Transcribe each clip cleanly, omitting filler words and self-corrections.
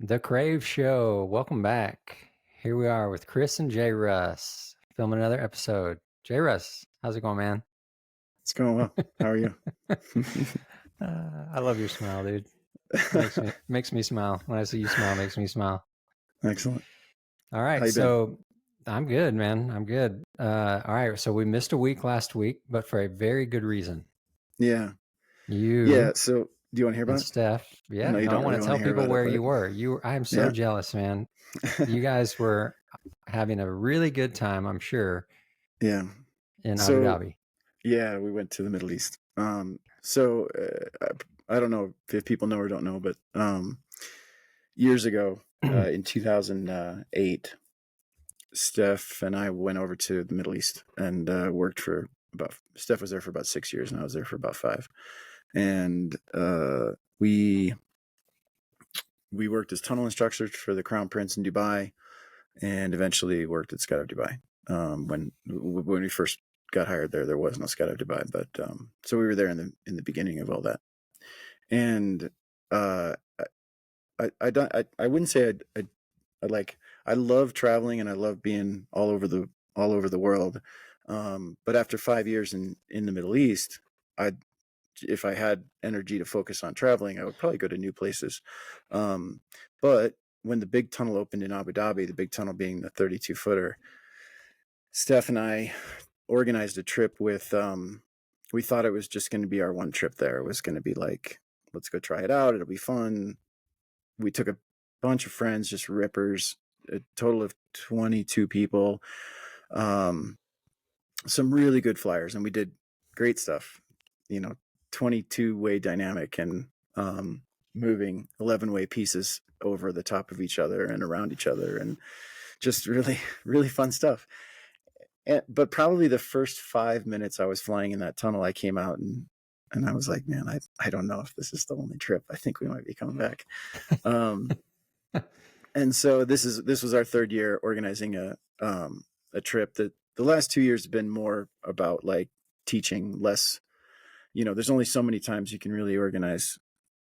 The Crave Show. Welcome back. Here we are with Chris and JRuss filming another episode. JRuss, how's it going, man? It's going well. How are you? I love your smile, dude. Makes me smile. When I see you smile, makes me smile. Excellent. All How right, you been? so I'm good, man. I'm good. All right, so we missed a week last week, but for a very good reason. Yeah. You Yeah. So, do you want to hear and about it? Steph, I yeah. know you No, I don't want really to want tell to hear people about it, where but you were. I'm so yeah. jealous, man. You guys were having a really good time, I'm sure, Yeah. in Abu So, Dhabi. yeah, we went to the Middle East. So I don't know if people know or don't know, but years ago, in 2008, Steph and I went over to the Middle East and worked for about. Steph was there for about 6 years, and I was there for about 5. And we worked as tunnel instructors for the Crown Prince in Dubai, and eventually worked at Skydive Dubai. When we first got hired there was no Skydive Dubai, but so we were there in the beginning of all that. And uh, I wouldn't say I like I love traveling and I love being all over the world. But after 5 years in the Middle East, I if I had energy to focus on traveling, I would probably go to new places. But when the big tunnel opened in Abu Dhabi, the big tunnel being the 32 footer, Steph and I organized a trip with, we thought it was just going to be our one trip there. It was going to be like, let's go try it out. It'll be fun. We took a bunch of friends, just rippers, a total of 22 people, um, some really good flyers, and we did great stuff, 22-way dynamic and moving 11-way pieces over the top of each other and around each other, and just really, really fun stuff. But probably the first 5 minutes I was flying in that tunnel, I came out and I was like, man, I don't know if this is the only trip. I think we might be coming back. And so this was our third year organizing a trip that the last 2 years have been more about like teaching, less, there's only so many times you can really organize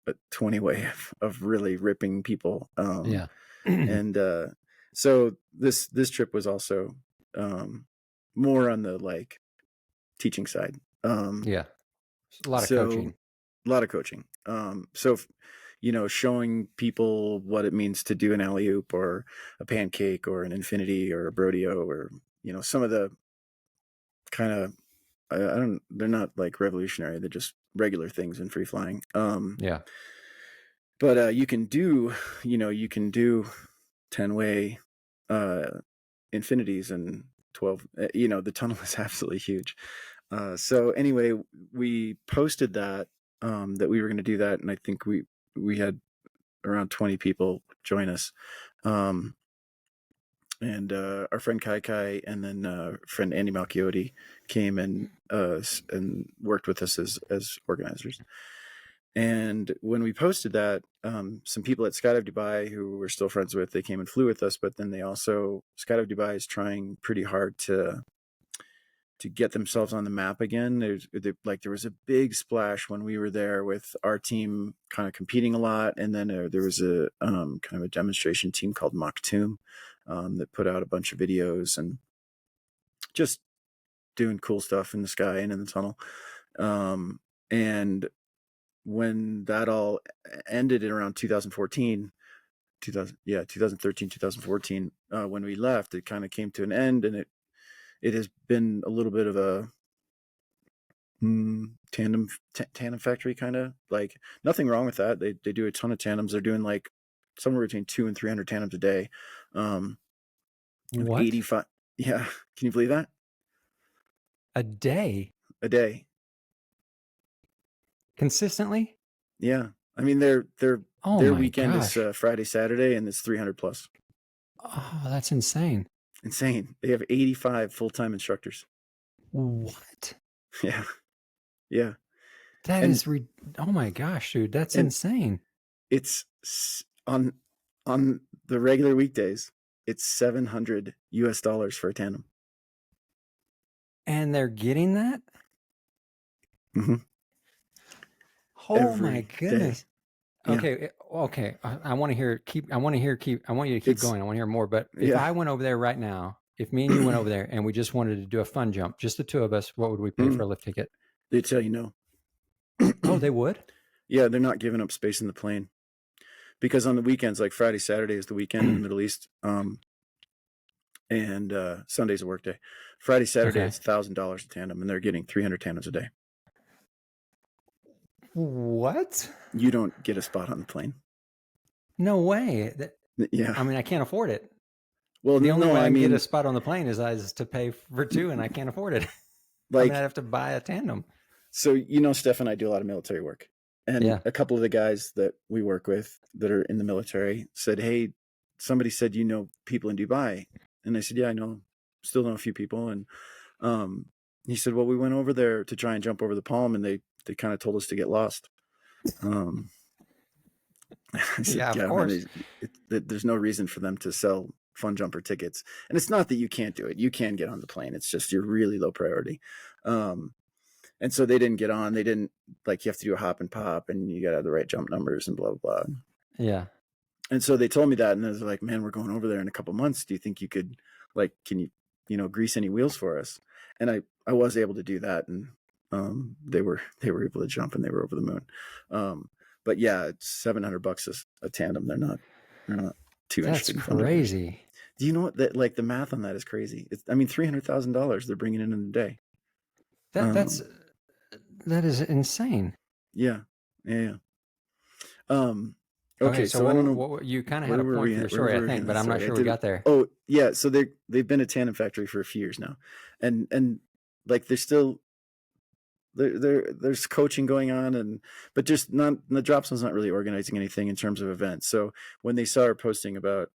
a 20-way of really ripping people. Yeah. And so this trip was also more on the like teaching side. Yeah. A lot of So coaching. a lot of coaching. Showing people what it means to do an alley oop or a pancake or an infinity or a brodeo, or some of the kind of, they're not like revolutionary, they're just regular things in free flying. Yeah. But you can do 10-way infinities and 12. The tunnel is absolutely huge. So anyway, we posted that we were going to do that, and I think we had around 20 people join us. And our friend Kai Kai and then friend Andy Malchiotti came and worked with us as organizers. And when we posted that, some people at Skydive Dubai who we're still friends with, they came and flew with us, but then Skydive Dubai is trying pretty hard to get themselves on the map again. There was a big splash when we were there with our team kind of competing a lot, and then there was a kind of a demonstration team called Maktoum that put out a bunch of videos and just doing cool stuff in the sky and in the tunnel. And when that all ended in around 2013, 2014, when we left, it kind of came to an end, and it has been a little bit of a tandem factory, kind of. Like, nothing wrong with that. They do a ton of tandems. They're doing like somewhere between 200 and 300 tandems a day. What? 85. Yeah. Can you believe that? A day? A day. Consistently? Yeah. I mean, their Oh their my weekend is gosh. Friday, Saturday, and it's 300 plus. Oh, that's insane. Insane. They have 85 full-time instructors. What? Yeah. Yeah. That And is oh my gosh, dude, that's and insane. it's on the regular weekdays, it's $700 for a tandem. And they're getting that? Mm-hmm. Oh my Every day. goodness. Yeah. Okay, Okay, I want to hear. I want you to keep It's going. I want to hear more. But if yeah. I went over there right now, if me and you went over there and we just wanted to do a fun jump, just the two of us, what would we pay for a lift ticket? They tell you no. Oh, they would? Yeah, they're not giving up space in the plane because on the weekends, like Friday, Saturday is the weekend in the Middle East, and Sunday's a work day. Friday, Saturday, Okay. it's $1,000 a tandem, and they're getting 300 tandems a day. What? You don't get a spot on the plane. No way. Yeah. I mean, I can't afford it. Well, The only no, way I I can get a mean, spot on the plane is to pay for two, and I can't afford it. I mean, I'd like, have to buy a tandem. so Steph and I do a lot of military work, and Yeah. a couple of the guys that we work with that are in the military said, "Hey, somebody said you know people in Dubai," and I said, "Yeah, I know, still know a few people." And he said, "Well, we went over there to try and jump over the palm, and they kind of told us to get lost." I said, Yeah, of "Yeah, man, course. there's no reason for them to sell fun jumper tickets, and it's not that you can't do it; you can get on the plane. It's just you're really low priority." And so they didn't get on. They didn't like you have to do a hop and pop, and you got to have the right jump numbers and blah blah blah. Yeah. And so they told me that, and I was like, "Man, we're going over there in a couple months. Do you think you could, like, can you grease any wheels for us?" And I was able to do that, and they were able to jump, and they were over the moon. But yeah, it's $700 a tandem. They're not 2-inch That's freaking fun jumpers. crazy. Do you know what that like the math on that is crazy? I mean, $300,000 they're bringing in a day. That's that is insane. Yeah, yeah. Okay, Okay, so so I don't know what you kind of where had a were point we for your at? Where story, I were we think, in but that I'm not story? sure we got there. Oh yeah, so they've been a tandem factory for a few years now, and like they're still there's coaching going on, and but just not the Dropzone's not really organizing anything in terms of events. So when they saw her posting about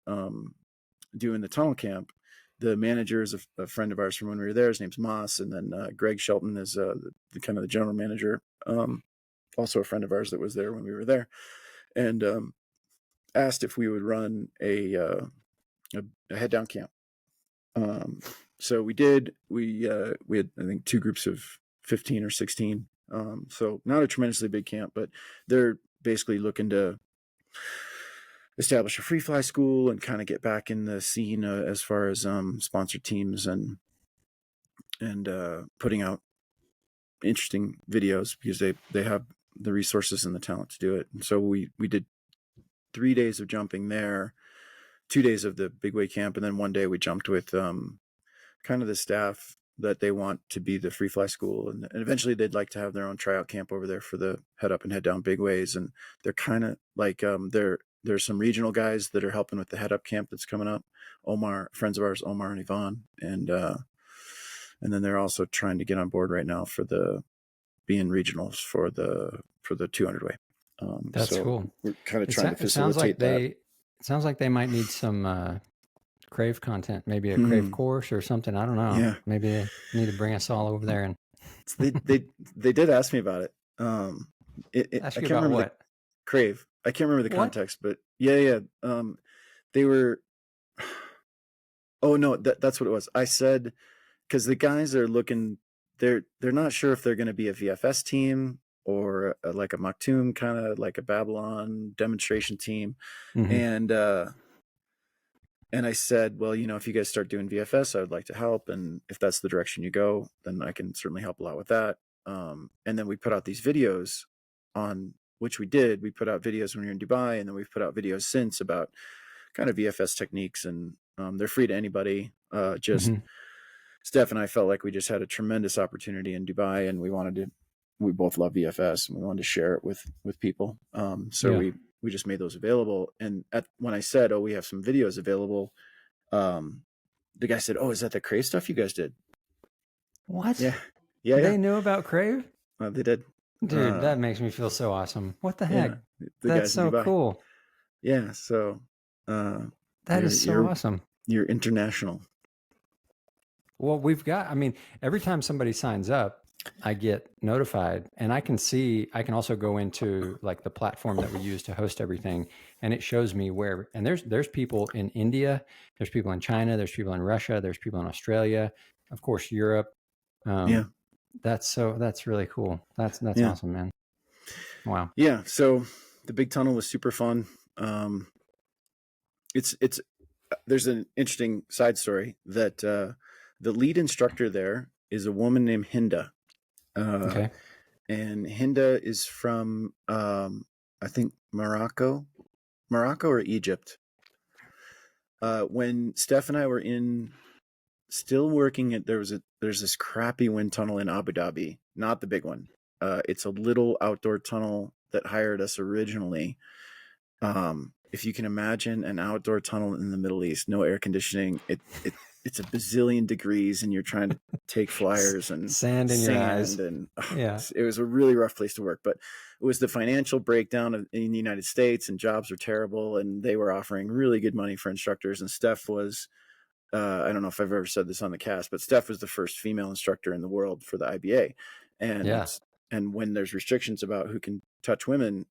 doing the tunnel camp, the manager is a friend of ours from when we were there. His name's Moss, and then Greg Shelton is the kind of the general manager, also a friend of ours that was there when we were there, and asked if we would run a head down camp. So we did. We had I think 2 groups of 15 or 16. So not a tremendously big camp, but they're basically looking to establish a free fly school and kind of get back in the scene as far as sponsored teams and putting out interesting videos because they have the resources and the talent to do it. And so we did 3 days of jumping there, 2 days of the big wave camp, and then 1 day we jumped with kind of the staff that they want to be the free fly school, and eventually they'd like to have their own tryout camp over there for the head up and head down big waves. And they're kind of like there's some regional guys that are helping with the head up camp that's coming up. Omar, friends of ours, Omar and Yvonne, and then they're also trying to get on board right now for the being regionals for the 200 way. That's So cool. we're kind of It, trying to it sounds like facilitate that. it sounds like they might need some Crave content, maybe a Crave course or something. I don't know. Yeah, Maybe they need to bring us all over there and they did ask me about it. ask I you can't about remember what? Crave. I can't remember the What? context, but yeah. They were. Oh no, that's what it was. I said because the guys are looking. They're not sure if they're going to be a VFS team or like a Maktoum kind of like a Babylon demonstration team, Mm-hmm. and I said, well, if you guys start doing VFS, I would like to help, and if that's the direction you go, then I can certainly help a lot with that. And then we put out these videos on which we did. We put out videos when we were in Dubai, and then we've put out videos since about kind of VFS techniques, and they're free to anybody. Just Mm-hmm. Steph and I felt like we just had a tremendous opportunity in Dubai, and we both love VFS, and we wanted to share it with people. So Yeah. we just made those available. And when I said, "Oh, we have some videos available," the guy said, "Oh, is that the Crave stuff you guys did?" What? Yeah, yeah. They knew about Crave? They did. Dude, that makes me feel so awesome. What the Yeah, heck? the That's guys in so Dubai. cool. Yeah, so That is so awesome. you're international. Well, I mean, every time somebody signs up, I get notified, and I can also go into like the platform that we use to host everything, and it shows me where, and there's people in India, there's people in China, there's people in Russia, there's people in Australia, of course, Europe. Yeah. That's really cool. That's Yeah. awesome, man. Wow. Yeah. So the big tunnel was super fun. There's an interesting side story that the lead instructor there is a woman named Hinda. Okay. And Hinda is from, I think, Morocco or Egypt. When Steph and I were still working at, there's this crappy wind tunnel in Abu Dhabi, not the big one. It's a little outdoor tunnel that hired us originally. If you can imagine an outdoor tunnel in the Middle East, no air conditioning, it's a bazillion degrees, and you're trying to take flyers and sand in your eyes, and yeah, it was a really rough place to work. But it was the financial breakdown in the United States, and jobs were terrible, and they were offering really good money for instructors. And Steph was, I don't know if I've ever said this on the cast, but Steph was the first female instructor in the world for the IBA. And when there's restrictions about who can touch women,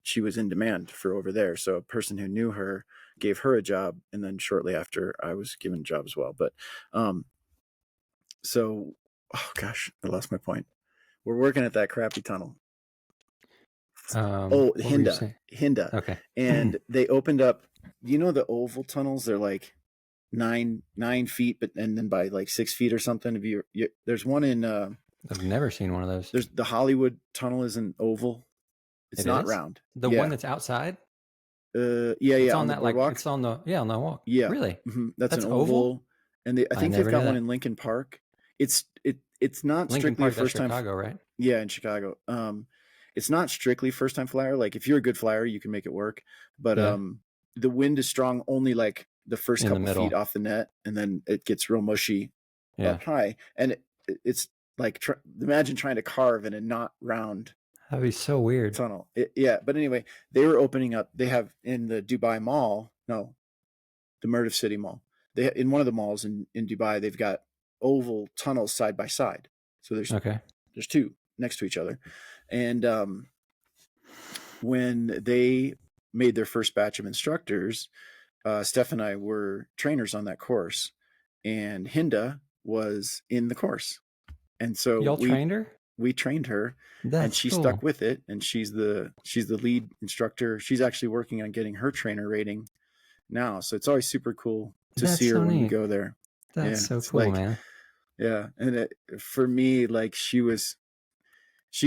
she was in demand for over there. So a person who knew her gave her a job, and then shortly after I was given a job as well. But so, oh gosh, I lost my point. We're working at that crappy tunnel. Hinda. Okay. And they opened up, the oval tunnels, they're like 9 feet, and then by like 6 feet or something. There's one in I've never seen one of those. There's the Hollywood tunnel is an oval. It's not round. The one that's outside? It's on that boardwalk? It's on the walk. Yeah. Really? Mm-hmm. That's an oval. And I think they've got one in Lincoln Park. It's not Lincoln strictly Park, first time. Chicago, right? Yeah, in Chicago. It's not strictly first time flyer. Like if you're a good flyer, you can make it work. But the wind is strong only like the first couple feet off the net, and then it gets real mushy up high. And it's like imagine trying to carve in a not round. That'd be so weird. Tunnel. But anyway, they were opening up. They have in the Dubai Mall, the Murdiff City Mall. In one of the malls in Dubai, they've got oval tunnels side by side. So there's two next to each other. And when they made their first batch of instructors, Steph and I were trainers on that course, and Hinda was in the course. And so y'all trained her? We trained her. That's and she stuck with it, and she's the lead instructor. She's actually working on getting her trainer rating now. So it's always super cool to see her when you go there. That's so cool, man. Yeah. And for me, like she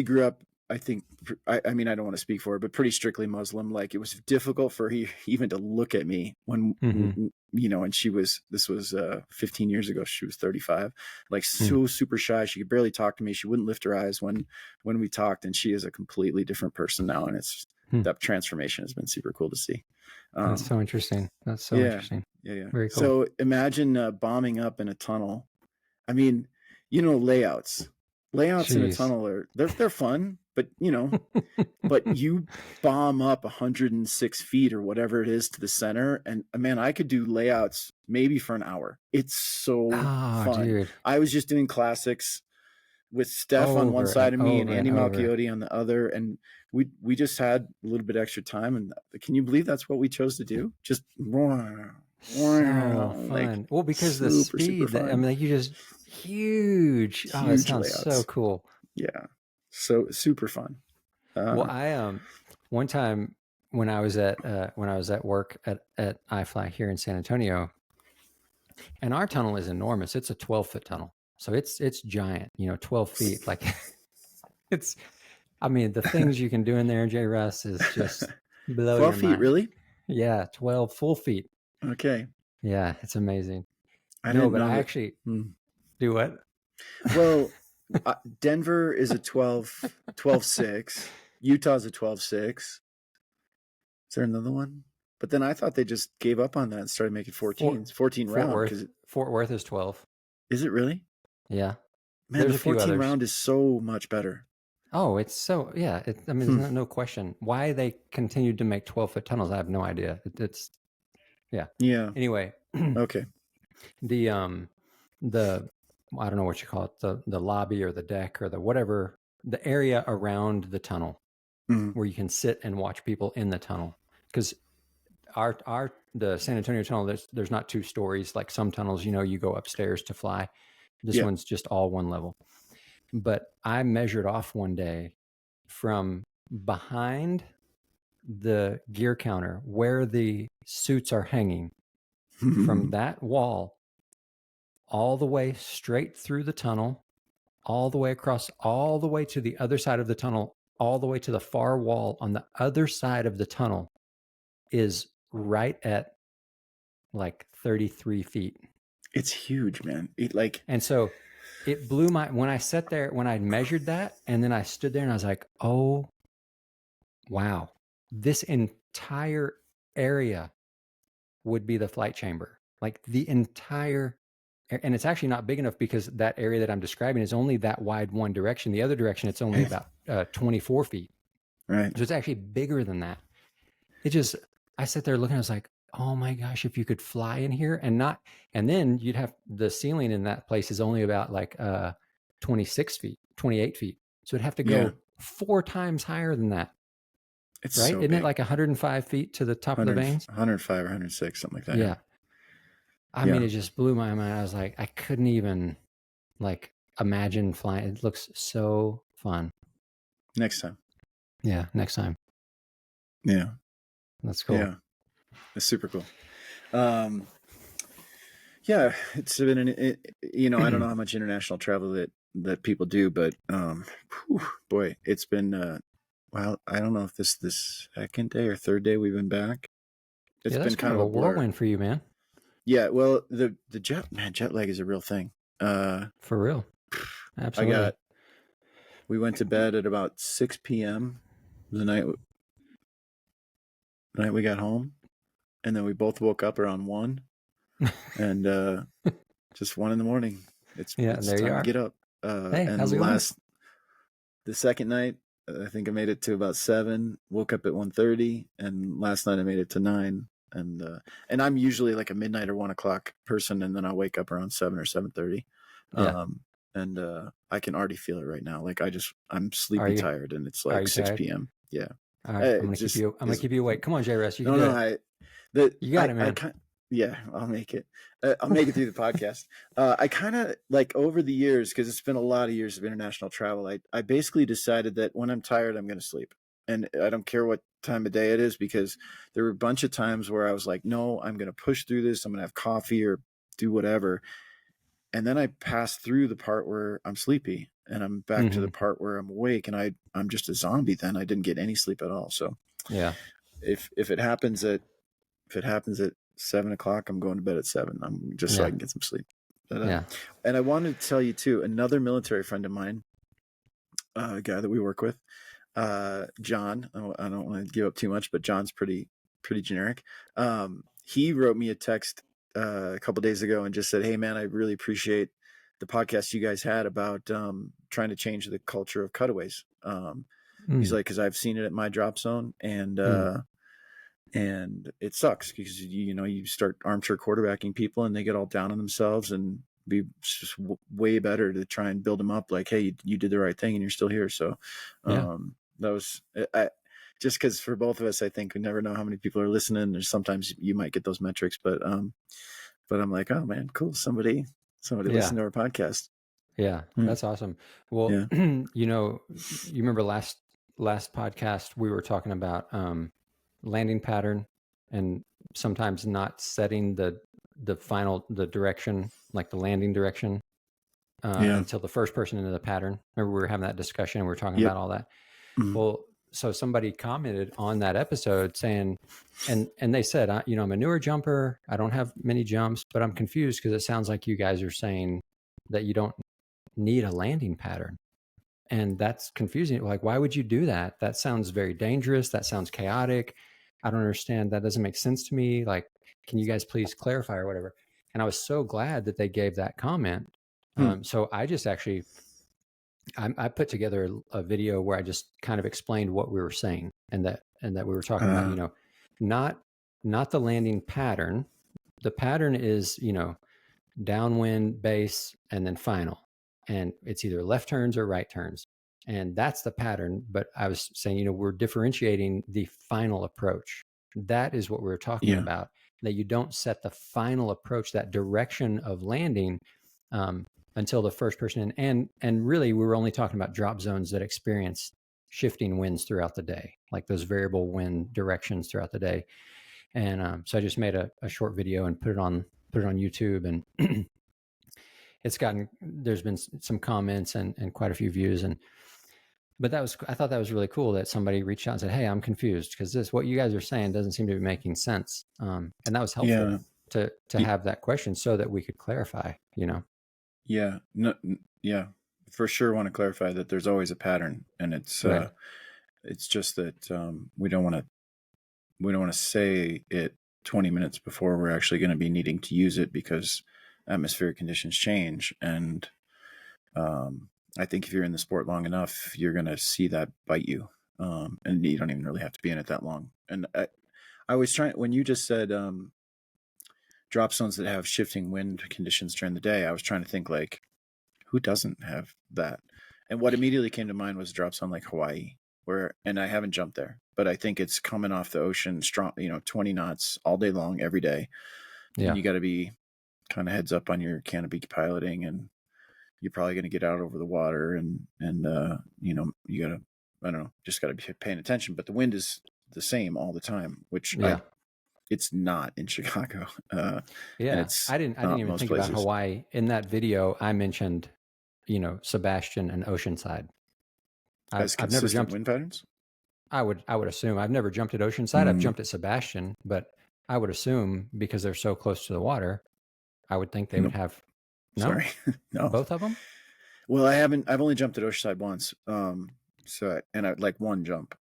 grew up, I think, I mean, I don't want to speak for her, but pretty strictly Muslim. Like it was difficult for her even to look at me when, and this was 15 years ago. She was 35, like so super shy. She could barely talk to me. She wouldn't lift her eyes when we talked, and she is a completely different person now. And it's that transformation has been super cool to see. That's so interesting. That's so interesting. Yeah. Very cool. So imagine bombing up in a tunnel. I mean, layouts in a tunnel they're fun, but but you bomb up 106 feet or whatever it is to the center, and man, I could do layouts maybe for an hour. It's so fun. Dude. I was just doing classics with Steph on one side of me and Andy Malchiotti on the other, and we just had a little bit extra time. And can you believe that's what we chose to do? Just so fun. Well, because the speed, you just huge. Oh, that sounds layouts. So cool. Yeah, so super fun. Well, I one time when I was at work at iFly here in San Antonio, and our tunnel is enormous. It's a 12-foot tunnel, so it's giant. 12 feet. Like it's. I mean, the things you can do in there, JRuss, is just blow 12 feet, really? Yeah, 12 full feet. Okay. Yeah, it's amazing. I actually do what? Well, Denver is a 12.6. Utah's a 12.6. Is there another one? But then I thought they just gave up on that and started making 14s. 14 round. Fort Worth is 12. Is it really? Yeah. Man, there's the 14 round is so much better. Oh, it's so, yeah. There's no question. Why they continued to make 12-foot tunnels, I have no idea. It's, yeah. Yeah. Anyway. Okay. The I don't know what you call it, the lobby or the deck or the whatever, the area around the tunnel where you can sit and watch people in the tunnel. Because the San Antonio tunnel, there's not 2 stories like some tunnels, you go upstairs to fly. This one's just all one level. But I measured off one day from behind the gear counter where the suits are hanging, from that wall all the way straight through the tunnel, all the way across, all the way to the other side of the tunnel, all the way to the far wall on the other side of the tunnel is right at like 33 feet. It's huge, man. And so it blew my, when I sat there, when I measured that, and then I stood there and I was like, oh, wow, this entire area would be the flight chamber. Like the entire, and it's actually not big enough because that area that I'm describing is only that wide one direction. The other direction, it's only about 24 feet. Right. So it's actually bigger than that. It just, I sat there looking, I was like, oh my gosh, if you could fly in here and not, and then you'd have, the ceiling in that place is only about like 26 feet, 28 feet. So it'd have to go 4 times higher than that. It's right. so Isn't big. it like 105 feet to the top of the vanes? 105 or 106, something like that. Yeah. I mean, it just blew my mind. I was like, I couldn't even like imagine flying. It looks so fun. Next time. Yeah. Next time. Yeah. That's cool. Yeah. It's super cool. Yeah, it's been I don't know how much international travel that people do, but boy, it's been well, I don't know if this the second day or third day we've been back. It's been kind of a whirlwind for you, man. Yeah, well, the jet lag is a real thing. For real. Absolutely. We went to bed at about 6 p.m. the night we got home, and then we both woke up around 1. And just 1 a.m. It's there time you are. to get up. Hey, and how's it going? The second night, I think I made it to about 7. Woke up at 1:30, and last night I made it to 9. And I'm usually like a midnight or 1 o'clock person, and then I'll wake up around 7 or 7:30. Yeah. And I can already feel it right now. Like I'm sleepy tired, and it's like 6 p.m. Yeah. All right, I'm gonna keep you awake. Come on, JRuss, you can do it. You got it, man. Yeah, I'll make it. I'll make it through the podcast. I kind of like over the years, because it's been a lot of years of international travel. I basically decided that when I'm tired, I'm going to sleep, and I don't care what time of day it is, because there were a bunch of times where I was like, no, I'm going to push through this. I'm going to have coffee or do whatever, and then I pass through the part where I'm sleepy, and I'm back to the part where I'm awake, and I'm just a zombie. Then I didn't get any sleep at all. So yeah, if it happens at 7 o'clock, I'm going to bed at 7. I'm just so I can get some sleep. But, and I wanted to tell you too, another military friend of mine, a guy that we work with, John. I don't want to give up too much, but John's pretty generic. He wrote me a text a couple of days ago and just said, "Hey man, I really appreciate the podcast you guys had about trying to change the culture of cutaways." He's like, because I've seen it at my drop zone, and it sucks because you start armchair quarterbacking people, and they get all down on themselves, and be just way better to try and build them up. Like, hey, you did the right thing, and you're still here. So, that was just because for both of us, I think we never know how many people are listening. There's sometimes you might get those metrics, but I'm like, oh man, cool. Somebody listened to our podcast. Yeah, that's awesome. Well, you remember last podcast we were talking about landing pattern, and sometimes not setting the direction, like the landing direction, until the first person into the pattern. Remember we were having that discussion and we were talking about all that. Well, so somebody commented on that episode saying, and they said, I'm a newer jumper. I don't have many jumps, but I'm confused because it sounds like you guys are saying that you don't need a landing pattern. And that's confusing. Like, why would you do that? That sounds very dangerous. That sounds chaotic. I don't understand. That doesn't make sense to me. Like, can you guys please clarify or whatever? And I was so glad that they gave that comment. So I just actually, I put together a video where I just kind of explained what we were saying, and that we were talking about, not the landing pattern. The pattern is, downwind, base, and then final. And it's either left turns or right turns. And that's the pattern. But I was saying, we're differentiating the final approach. That is what we were talking about, that you don't set the final approach, that direction of landing, until the first person in. And really, we were only talking about drop zones that experience shifting winds throughout the day, like those variable wind directions throughout the day. And so I just made a short video and put it on YouTube, and there's been some comments and quite a few views. But I thought that was really cool that somebody reached out and said, "Hey, I'm confused because what you guys are saying doesn't seem to be making sense." And that was helpful to have that question so that we could clarify, Yeah. No, yeah. For sure want to clarify that there's always a pattern, and it's Right. it's just that we don't want to say it 20 minutes before we're actually going to be needing to use it, because atmospheric conditions change. And I think if you're in the sport long enough, you're going to see that bite you. And you don't even really have to be in it that long. And I was trying, when you just said drop zones that have shifting wind conditions during the day, I was trying to think, like, who doesn't have that? And what immediately came to mind was a drop zone like Hawaii, and I haven't jumped there, but I think it's coming off the ocean strong, 20 knots all day long, every day. Yeah. And you got to be kind of heads up on your canopy piloting, and you're probably going to get out over the water, and you got to, I don't know, just got to be paying attention. But the wind is the same all the time, which it's not in Chicago. Yeah, I didn't even think about Hawaii. In that video, I mentioned, Sebastian and Oceanside. I've never jumped wind patterns. I would assume. I've never jumped at Oceanside. I've jumped at Sebastian, but I would assume because they're so close to the water, I would think they would have. No? Sorry, no. Both of them? Well, I haven't. I've only jumped at Oceanside once. And I like one jump.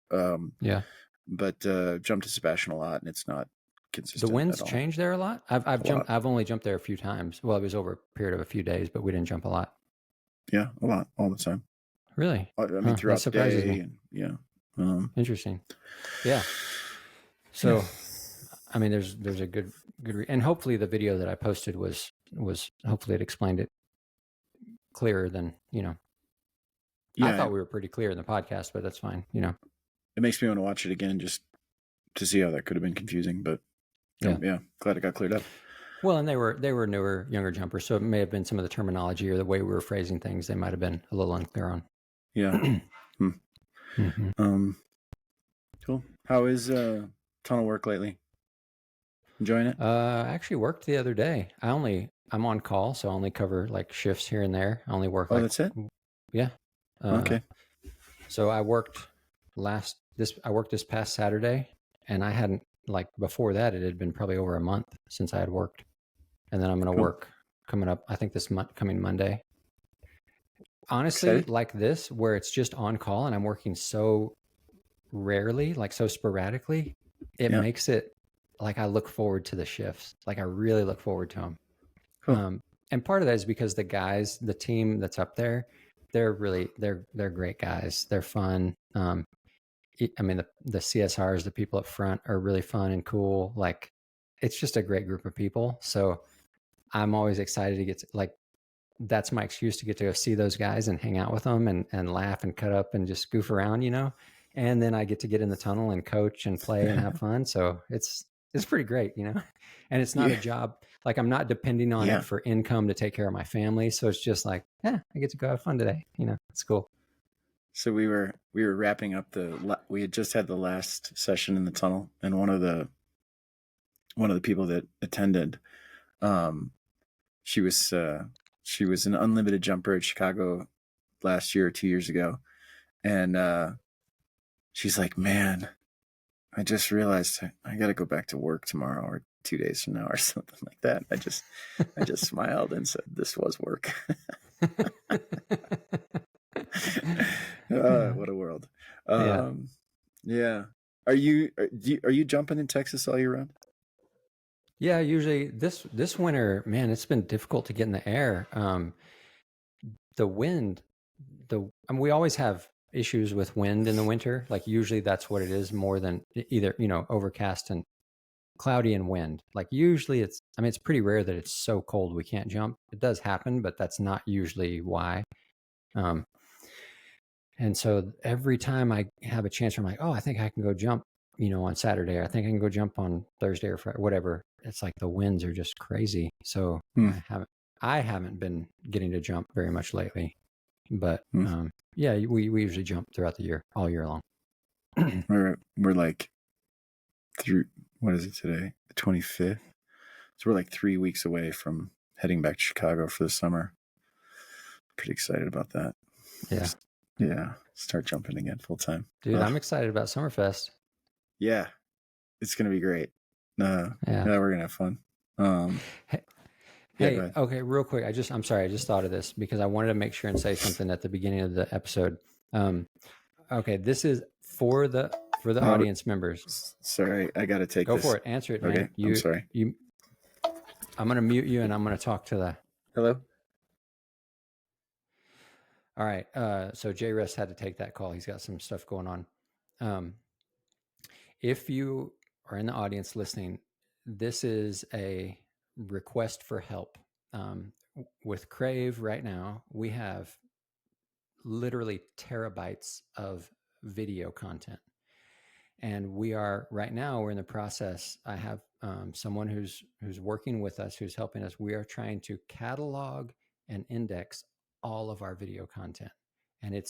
Yeah. But jumped to Sebastian a lot, and it's not consistent. The winds change there a lot. I've only jumped there a few times. Well, it was over a period of a few days, but we didn't jump a lot. Yeah, a lot, all the time. Really? I mean, throughout the day. And, yeah. Interesting. Yeah. So, I mean, there's a good, and hopefully the video that I posted was hopefully it explained it clearer than, Yeah, I thought we were pretty clear in the podcast, but that's fine. It makes me want to watch it again just to see how that could have been confusing, but yeah, glad it got cleared up. Well, and they were newer, younger jumpers, so it may have been some of the terminology or the way we were phrasing things they might have been a little unclear on. Yeah. Cool. How is tunnel work lately? Enjoying it? I actually worked the other day. I'm on call, so I only cover like shifts here and there. I only work. That's it? Yeah. Okay. So I worked this past Saturday, and I hadn't, like, before that it had been probably over a month since I had worked. And then I'm going to work coming up, I think this coming Monday. Honestly, like this, where it's just on call and I'm working so rarely, like so sporadically, it makes it like I look forward to the shifts. Like I really look forward to them. Cool. And part of that is because the team that's up there, they're great guys. They're fun. I mean, the CSRs, the people up front are really fun and cool. Like, it's just a great group of people. So I'm always excited to get to, like, that's my excuse to get to go see those guys and hang out with them and laugh and cut up and just goof around, and then I get to get in the tunnel and coach and play and have fun. So it's pretty great, and it's not a job. Like, I'm not depending on it for income to take care of my family. So it's just like, I get to go have fun today. It's cool. So we were wrapping up we had just had the last session in the tunnel, and one of the people that attended, she was an unlimited jumper at Chicago last year or 2 years ago. And she's like, man, I just realized I got to go back to work tomorrow or 2 days from now or something like that. I just smiled and said, this was work. What a world. Yeah. Are you jumping in Texas all year round? Yeah, usually this winter, man, it's been difficult to get in the air. The wind, we always have issues with wind in the winter. Like, usually that's what it is, more than either, overcast and cloudy and wind. Like, usually it's pretty rare that it's so cold we can't jump. It does happen, but that's not usually why. And so every time I have a chance where I'm like, oh, I think I can go jump, on Saturday, or I think I can go jump on Thursday or Friday, whatever. It's like the winds are just crazy. So I haven't been getting to jump very much lately, but Yeah, we usually jump throughout the year, all year long. We're like through, what is it today? The 25th. So we're like 3 weeks away from heading back to Chicago for the summer. Pretty excited about that. Yeah. Yeah. Start jumping again full time. Dude, I'm excited about Summerfest. Yeah. It's going to be great. Yeah, we're going to have fun. Hey, okay, real quick. I'm sorry. I just thought of this because I wanted to make sure and say something at the beginning of the episode. Okay, this is for the audience members. Sorry, I got to take Go this. for it. Answer it, man. Okay, I'm sorry. I'm going to mute you and I'm going to talk to the. Hello? All right. So JRuss had to take that call. He's got some stuff going on. If you are in the audience listening, this is a request for help. With Crave right now, we have literally terabytes of video content. And we are right now, we're in the process. I have someone who's working with us, who's helping us. We are trying to catalog and index all of our video content. And it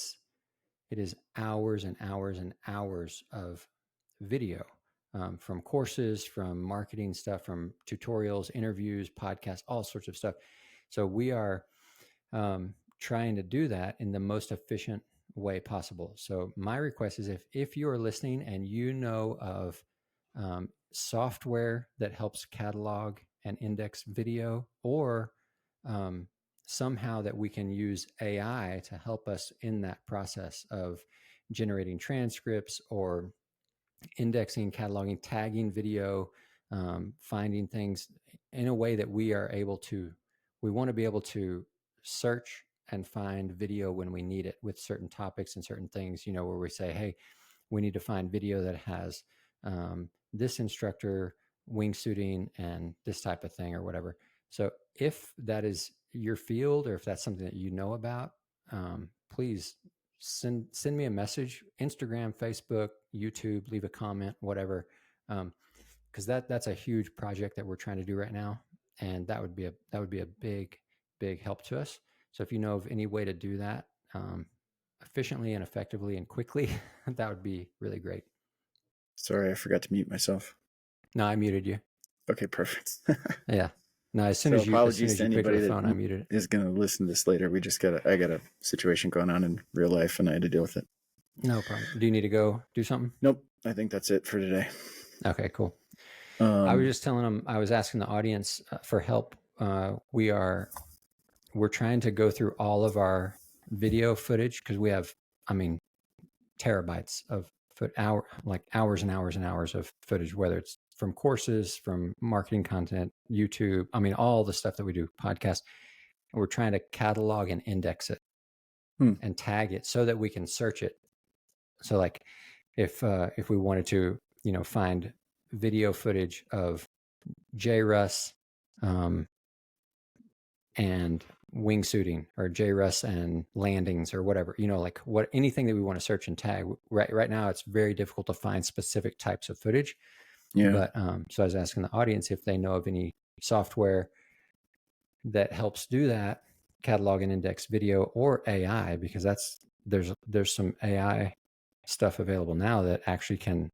is hours and hours and hours of video, from courses, from marketing stuff, from tutorials, interviews, podcasts, all sorts of stuff. So we are trying to do that in the most efficient way possible. So my request is if you are listening and you know of software that helps catalog and index video, or somehow that we can use AI to help us in that process of generating transcripts or indexing, cataloging, tagging video, finding things in a way that we want to be able to search and find video when we need it with certain topics and certain things, where we say, hey, we need to find video that has this instructor wingsuiting and this type of thing or whatever. So if that is your field, or if that's something that you know about, please send me a message, Instagram, Facebook, YouTube, leave a comment, whatever. Because that's a huge project that we're trying to do right now. And that would be a big help to us. So if you know of any way to do that efficiently and effectively and quickly, that would be really great. Sorry, I forgot to mute myself. No, I muted you. Okay, perfect. Yeah. No, as soon as you picked up the phone, I muted it. Is going to listen to this later. I got a situation going on in real life and I had to deal with it. No problem. Do you need to go do something? Nope. I think that's it for today. Okay, cool. I was just telling them, I was asking the audience for help. We're trying to go through all of our video footage because we have, terabytes of hours and hours and hours of footage, whether it's from courses, from marketing content, YouTube, all the stuff that we do, podcasts. And we're trying to catalog and index it and tag it so that we can search it. So like if we wanted to, find video footage of JRuss and wingsuiting, or JRuss and landings, or whatever, anything that we want to search and tag. Right now, it's very difficult to find specific types of footage. Yeah. But so I was asking the audience if they know of any software that helps do that, catalog and index video, or AI, because there's some AI stuff available now that actually can,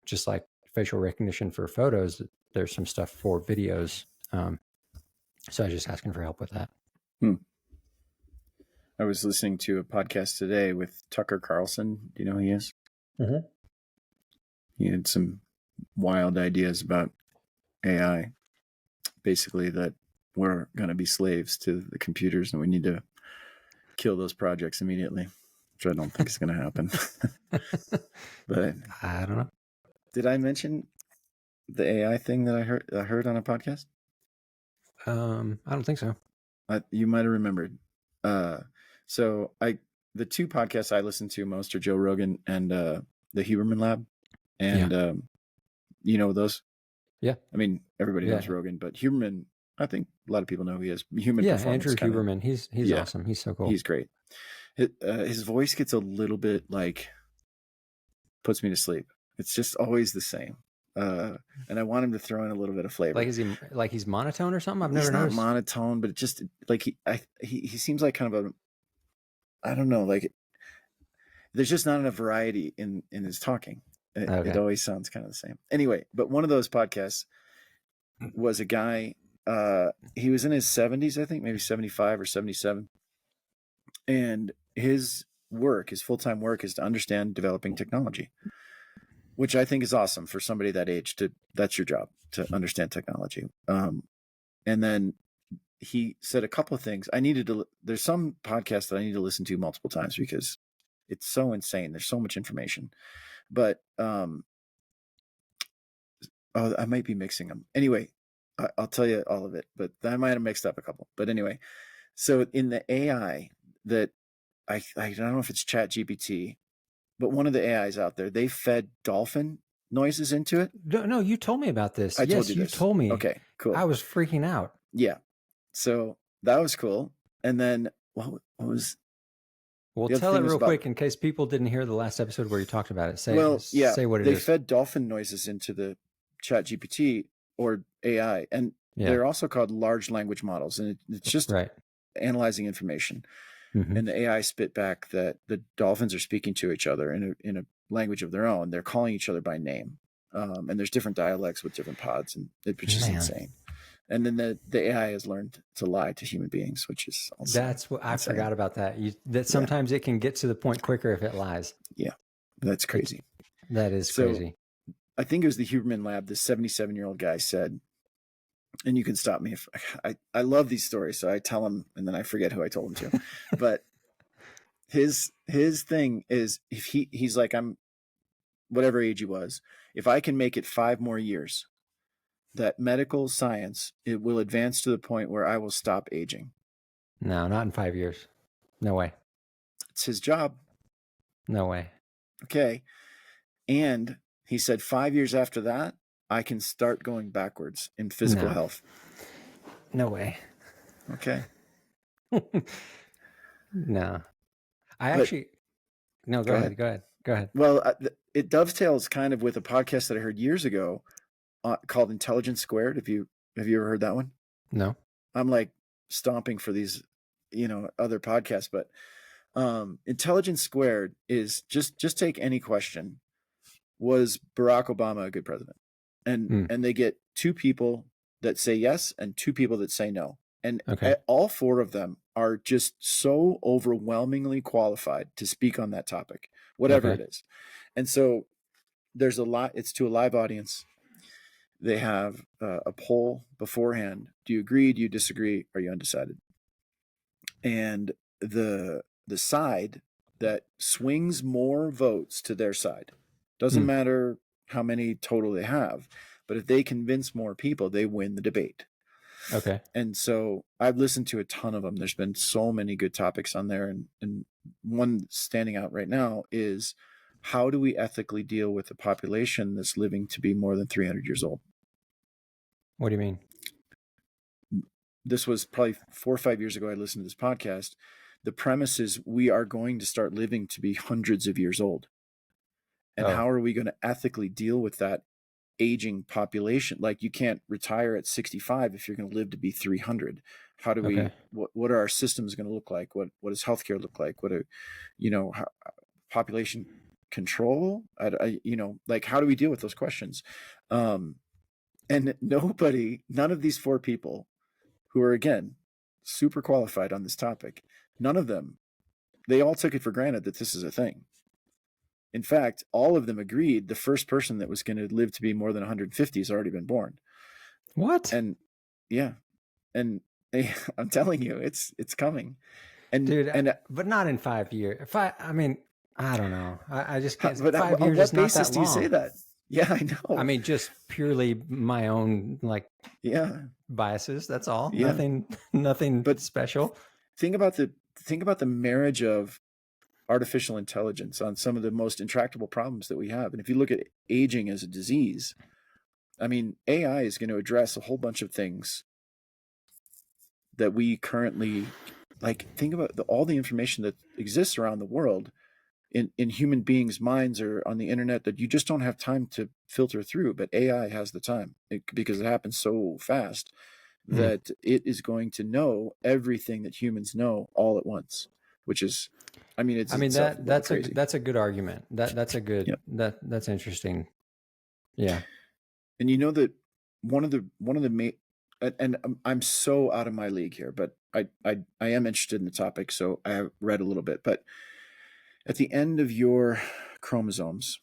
just like facial recognition for photos, there's some stuff for videos. So I was just asking for help with that. I was listening to a podcast today with Tucker Carlson. Do you know who he is? Mm-hmm. He had some wild ideas about AI. Basically, that we're going to be slaves to the computers and we need to kill those projects immediately, which I don't think is going to happen. But I don't know. Did I mention the AI thing that I heard on a podcast? I don't think so. You might have remembered. So the two podcasts I listen to most are Joe Rogan and the Huberman Lab, and you know those. Yeah, everybody knows Rogan, but Huberman, I think a lot of people know who he is. Andrew Huberman, he's awesome. He's so cool. He's great. His voice gets a little bit puts me to sleep. It's just always the same. And I want him to throw in a little bit of flavor. Like he's monotone or something? I've never noticed. He's not monotone, but it just he seems like kind of I don't know, there's just not enough variety in his talking. It Okay. always sounds kind of the same. Anyway, but one of those podcasts was a guy, he was in his 70s, I think, maybe 75 or 77. And his full-time work is to understand developing technology, which I think is awesome for somebody that age. That's your job, to understand technology. And then he said a couple of things. There's some podcasts that I need to listen to multiple times because it's so insane. There's so much information, but I might be mixing them. Anyway, I'll tell you all of it, but I might have mixed up a couple. But anyway, so in the AI that I don't know if it's Chat GPT, but one of the AIs out there, they fed dolphin noises into it. No, you told me about this. I told Yes, you you this. told me. Okay, cool. I was freaking out. Yeah. So that was cool. And then what was... Well, tell it real quick in case people didn't hear the last episode where you talked about it. Say what it is. They fed dolphin noises into the Chat GPT or AI, and they're also called large language models, and it's just analyzing information. Mm-hmm. And the AI spit back that the dolphins are speaking to each other in a language of their own. They're calling each other by name, and there's different dialects with different pods, and it's just insane. And then the AI has learned to lie to human beings, which is also that's what I forgot about that. That sometimes it can get to the point quicker if it lies. Yeah, that's crazy. That is crazy. I think it was the Huberman Lab. This 77-year-old guy said, and you can stop me if I love these stories, so I tell him and then I forget who I told him to. But his thing is, if he's like, I'm whatever age he was, if I can make it 5 more years, that medical science, it will advance to the point where I will stop aging. No, not in 5 years. No way. It's his job. No way. Okay. And he said 5 years after that, I can start going backwards in physical health. No way. Okay. No. Go ahead. Well, it dovetails kind of with a podcast that I heard years ago called Intelligence Squared. Have you ever heard that one? No. I'm like stomping for these, other podcasts, but Intelligence Squared is just take any question. Was Barack Obama a good president? And they get 2 people that say yes and 2 people that say no. And all 4 of them are just so overwhelmingly qualified to speak on that topic, whatever it is. And so there's it's to a live audience. They have a poll beforehand. Do you agree? Do you disagree? Are you undecided? And the side that swings more votes to their side, doesn't matter how many total they have, but if they convince more people, they win the debate. Okay. And so I've listened to a ton of them. There's been so many good topics on there. And one standing out right now is, how do we ethically deal with a population that's living to be more than 300 years old? What do you mean? This was probably 4 or 5 years ago. I listened to this podcast. The premise is we are going to start living to be hundreds of years old. And how are we going to ethically deal with that aging population? Like, you can't retire at 65 if you're going to live to be 300. How do we, what are our systems going to look like? What does healthcare look like? Population control? How do we deal with those questions? And none of these 4 people who are, again, super qualified on this topic, none of them, they all took it for granted that this is a thing. In fact, all of them agreed the first person that was going to live to be more than 150 has already been born. What? And yeah. And I'm telling you, it's coming. And dude, but not in 5 years. I don't know. I just can't. But 5 years is not that long. On what basis do you say that? Yeah, I know. I mean, just purely my own biases. That's all. Yeah. Nothing but special. Think about the marriage of artificial intelligence on some of the most intractable problems that we have. And if you look at aging as a disease, I mean, AI is going to address a whole bunch of things that we currently, think about all the information that exists around the world in human beings' minds or on the internet that you just don't have time to filter through. But AI has the time because it happens so fast that it is going to know everything that humans know all at once. which is, I mean, it's I mean itself a little that's crazy. that's a good argument. That's a good Yep. that's interesting. Yeah. And you know that one of the main, and I'm so out of my league here, but I am interested in the topic, so I have read a little bit. But at the end of your chromosomes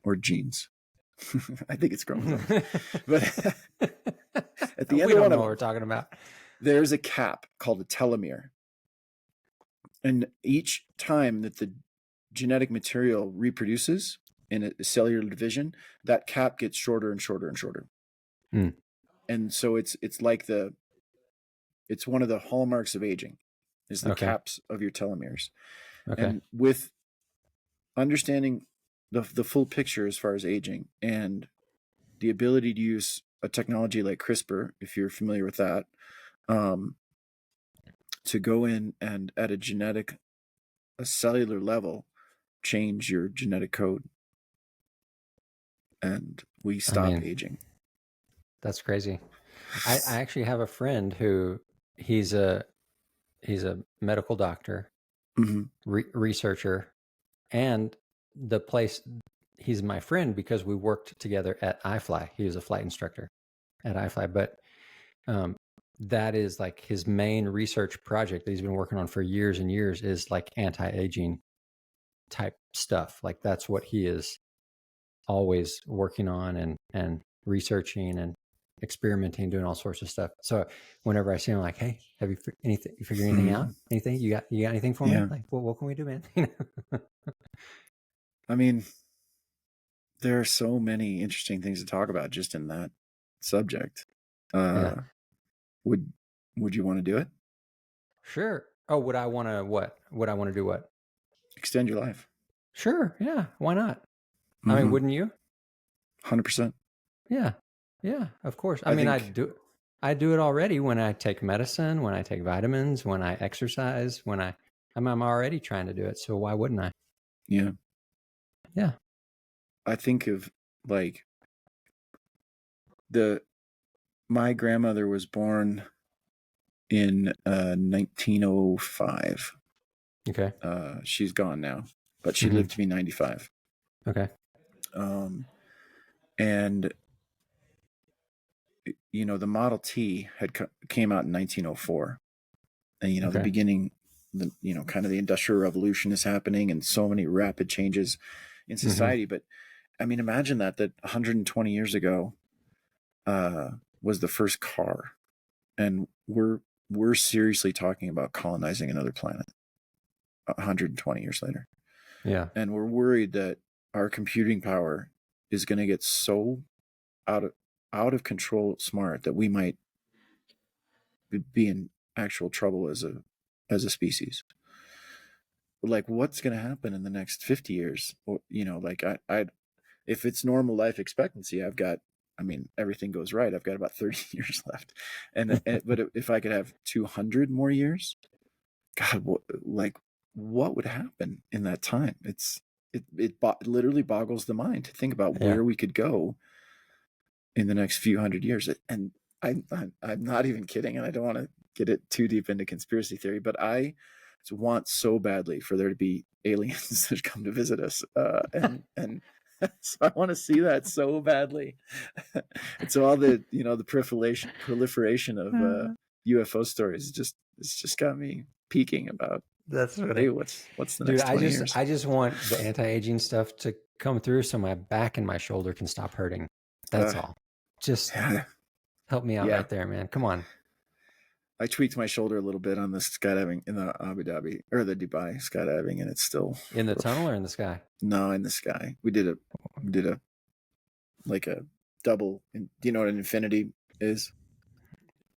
or genes, I think it's chromosomes, but at the end We of don't one know of what them, we're talking about. there's a cap called a telomere, and each time that the genetic material reproduces in a cellular division, that cap gets shorter and shorter and shorter. Mm. And so it's like it's one of the hallmarks of aging is the Okay. caps of your telomeres. Okay. And with understanding the full picture as far as aging and the ability to use a technology like CRISPR, if you're familiar with that, to go in and at a cellular level, change your genetic code, and we I stop mean, aging. that's crazy. I actually have a friend who he's a medical doctor, Mm-hmm. researcher, and the place he's my friend because we worked together at iFly. He was a flight instructor at iFly, but that is like his main research project that he's been working on for years and years is like anti-aging type stuff. Like that's what he is always working on and researching and experimenting, doing all sorts of stuff. So whenever I see him, I'm like, hey, have you anything? You figure anything out? Anything? You got anything for me? Yeah. Like, what can we do, man? I mean, there are so many interesting things to talk about just in that subject. Yeah, Would you want to do it? sure. Oh, would I want to what? Would I want to do what? Extend your life. Sure. Yeah. Why not? I mean, Mm-hmm. wouldn't you? 100%. Yeah. Yeah. Of course. I I mean, think, I do it already when I take medicine, when I take vitamins, when I exercise, I'm already trying to do it. So why wouldn't I? yeah, Yeah. I think of like my grandmother was born in 1905. Okay. She's gone now, but she Mm-hmm. lived to be 95. Okay. And the Model T came out in 1904, and the Okay. beginning, kind of the Industrial Revolution is happening, and so many rapid changes in society. But I mean, imagine that 120 years ago was the first car, and we're seriously talking about colonizing another planet 120 years later. Yeah. And we're worried that our computing power is going to get so out of control smart that we might be in actual trouble as a species. Like, what's going to happen in the next 50 years? Or, like I if it's normal life expectancy, I mean, everything goes right, I've got about 30 years left. But if I could have 200 more years, God, what would happen in that time? It literally boggles the mind to think about Yeah. where we could go in the next few hundred years. And I'm not even kidding, and I don't want to get it too deep into conspiracy theory, but I want so badly for there to be aliens that come to visit us, and so I want to see that so badly. And so all the the proliferation of UFO stories it's just got me peaking about, That's hey, funny. what's the Dude, next 20 years? I just want the anti-aging stuff to come through so my back and my shoulder can stop hurting. That's all. Just Yeah, help me out yeah. right there, man. Come on. I tweaked my shoulder a little bit on the skydiving in the Abu Dhabi or the Dubai skydiving, and it's still In the tunnel or in the sky? no in the sky. We did a like a double. Do you know what an infinity is?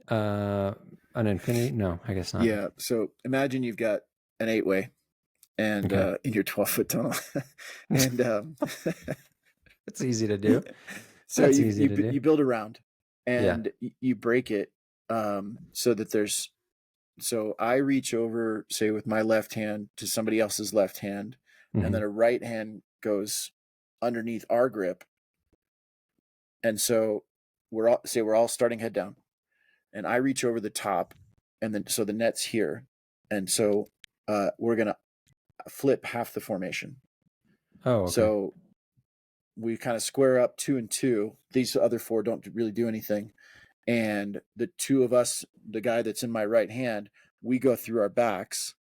An infinity? No, I guess not. Yeah. So imagine you've got an 8-way, and Okay. in your 12-foot tunnel, and It's easy to do. so That's easy to do. you build a round, Yeah. and you break it, so that there's. So I reach over, say, with my left hand to somebody else's left hand, and then a right hand goes underneath our grip. And so we're all starting head down, and I reach over the top, and then so the net's here, And so we're going to flip half the formation. Oh, okay. So we kind of square up 2 and 2. These other 4 don't really do anything. And the 2 of us, the guy that's in my right hand, we go through our backs,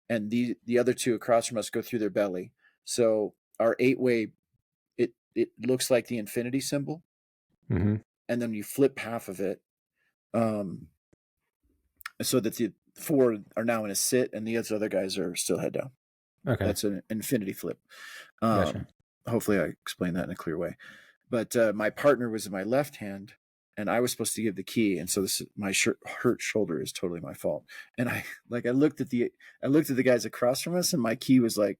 and the other 2 across from us go through their belly. So our 8-way, it looks like the infinity symbol. Mm-hmm. And then you flip half of it, so that the 4 are now in a sit, and the other guys are still head down. Okay. That's an infinity flip. Gotcha. Hopefully I explained that in a clear way. But my partner was in my left hand, and I was supposed to give the key, and so my hurt shoulder is totally my fault. And I looked at the guys across from us, and my key was like,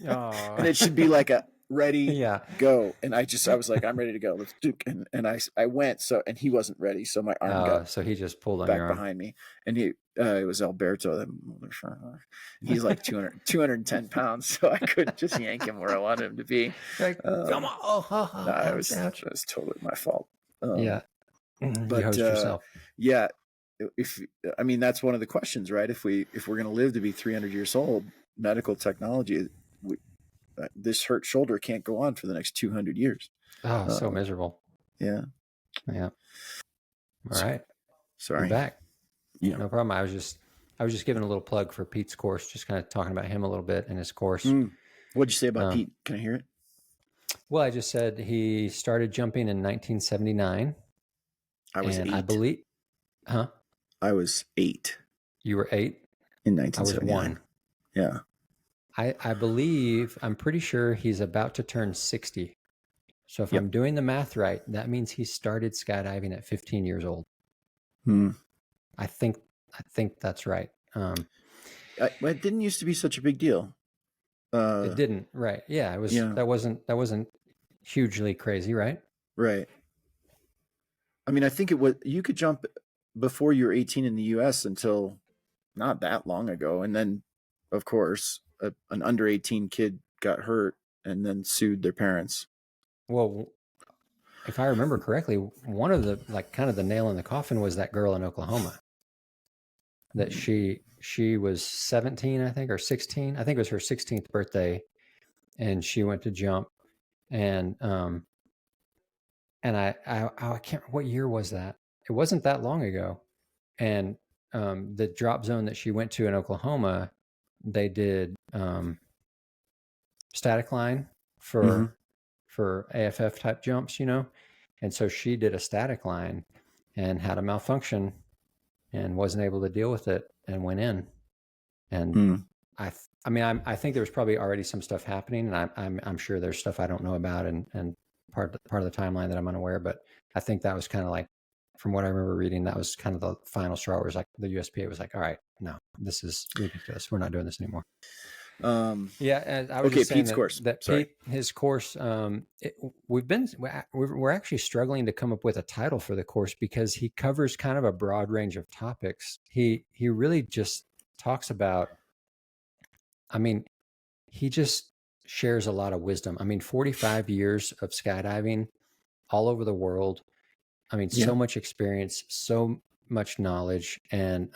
and it should be like a ready, go. And I was like, I'm ready to go. Let's do. And I went. So, and he wasn't ready. So my arm got. So he just pulled on back your arm behind me, and it was Alberto. He's like 210 pounds, so I couldn't just yank him where I wanted him to be. Like, come on! It was totally my fault. Yeah, but you host yourself. Yeah, that's one of the questions, right? If we're going to live to be 300 years old, medical technology, this hurt shoulder can't go on for the next 200 years. Oh, so miserable. Yeah. All right. Sorry. You're back. Yeah. No problem. I was just giving a little plug for Pete's course, just kind of talking about him a little bit and his course. What'd you say about Pete? Can I hear it? Well, I just said he started jumping in 1979. I was 8. I believe, I was 8. You were 8? In 1979. I was 1. Yeah. I believe, I'm pretty sure he's about to turn 60. So if I'm doing the math right, that means he started skydiving at 15 years old. I think that's right. It didn't used to be such a big deal. It didn't, right? Yeah, it was. Yeah. That wasn't hugely crazy, right? Right. I mean, I think it was. You could jump before you were 18 in the U.S. until not that long ago, and then, of course, an under 18 kid got hurt and then sued their parents. Well, if I remember correctly, one of the kind of the nail in the coffin was that girl in Oklahoma. That she was 17, I think, or 16. I think it was her 16th birthday, and she went to jump, and I can't. What year was that? It wasn't that long ago, and the drop zone that she went to in Oklahoma, they did static line for AFF type jumps, and so she did a static line and had a malfunction and wasn't able to deal with it and went in. And I think there was probably already some stuff happening, and I'm sure there's stuff I don't know about and part of the timeline that I'm unaware. But I think that was kind of like, from what I remember reading, that was kind of the final straw. Where it was like the USPA was like, all right, no, this is ridiculous. We're not doing this anymore. And I was just saying Pete's course. Pete, his course, we're actually struggling to come up with a title for the course because he covers kind of a broad range of topics. He really just talks about, he just shares a lot of wisdom. 45 years of skydiving all over the world. So much experience, so much knowledge, and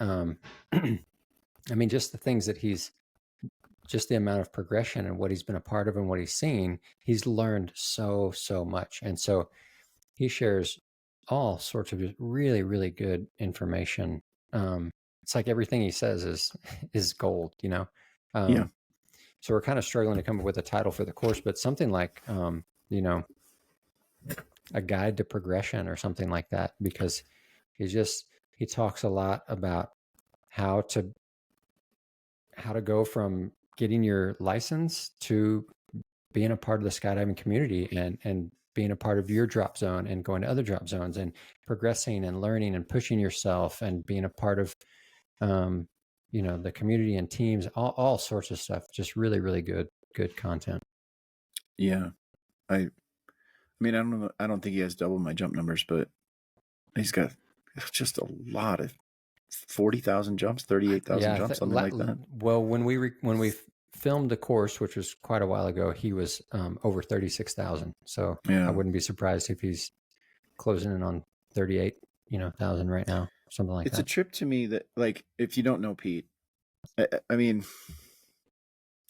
just the things that just the amount of progression and what he's been a part of and what he's seen, he's learned so much. And so he shares all sorts of just really, really good information. It's like everything he says is gold, So we're kind of struggling to come up with a title for the course, but something like, a guide to progression or something like that, because he talks a lot about how to go from getting your license to being a part of the skydiving community and being a part of your drop zone and going to other drop zones and progressing and learning and pushing yourself and being a part of, the community and teams, all sorts of stuff. Just really, really good content. Yeah. I don't know. I don't think he has double my jump numbers, but he's got just a lot of 40,000 jumps, 38,000 jumps, something like that. Well, when we filmed the course, which was quite a while ago, he was over 36,000. So I wouldn't be surprised if he's closing in on 38,000 right now. something like It's a that. trip to me that, like, if you don't know Pete, I mean,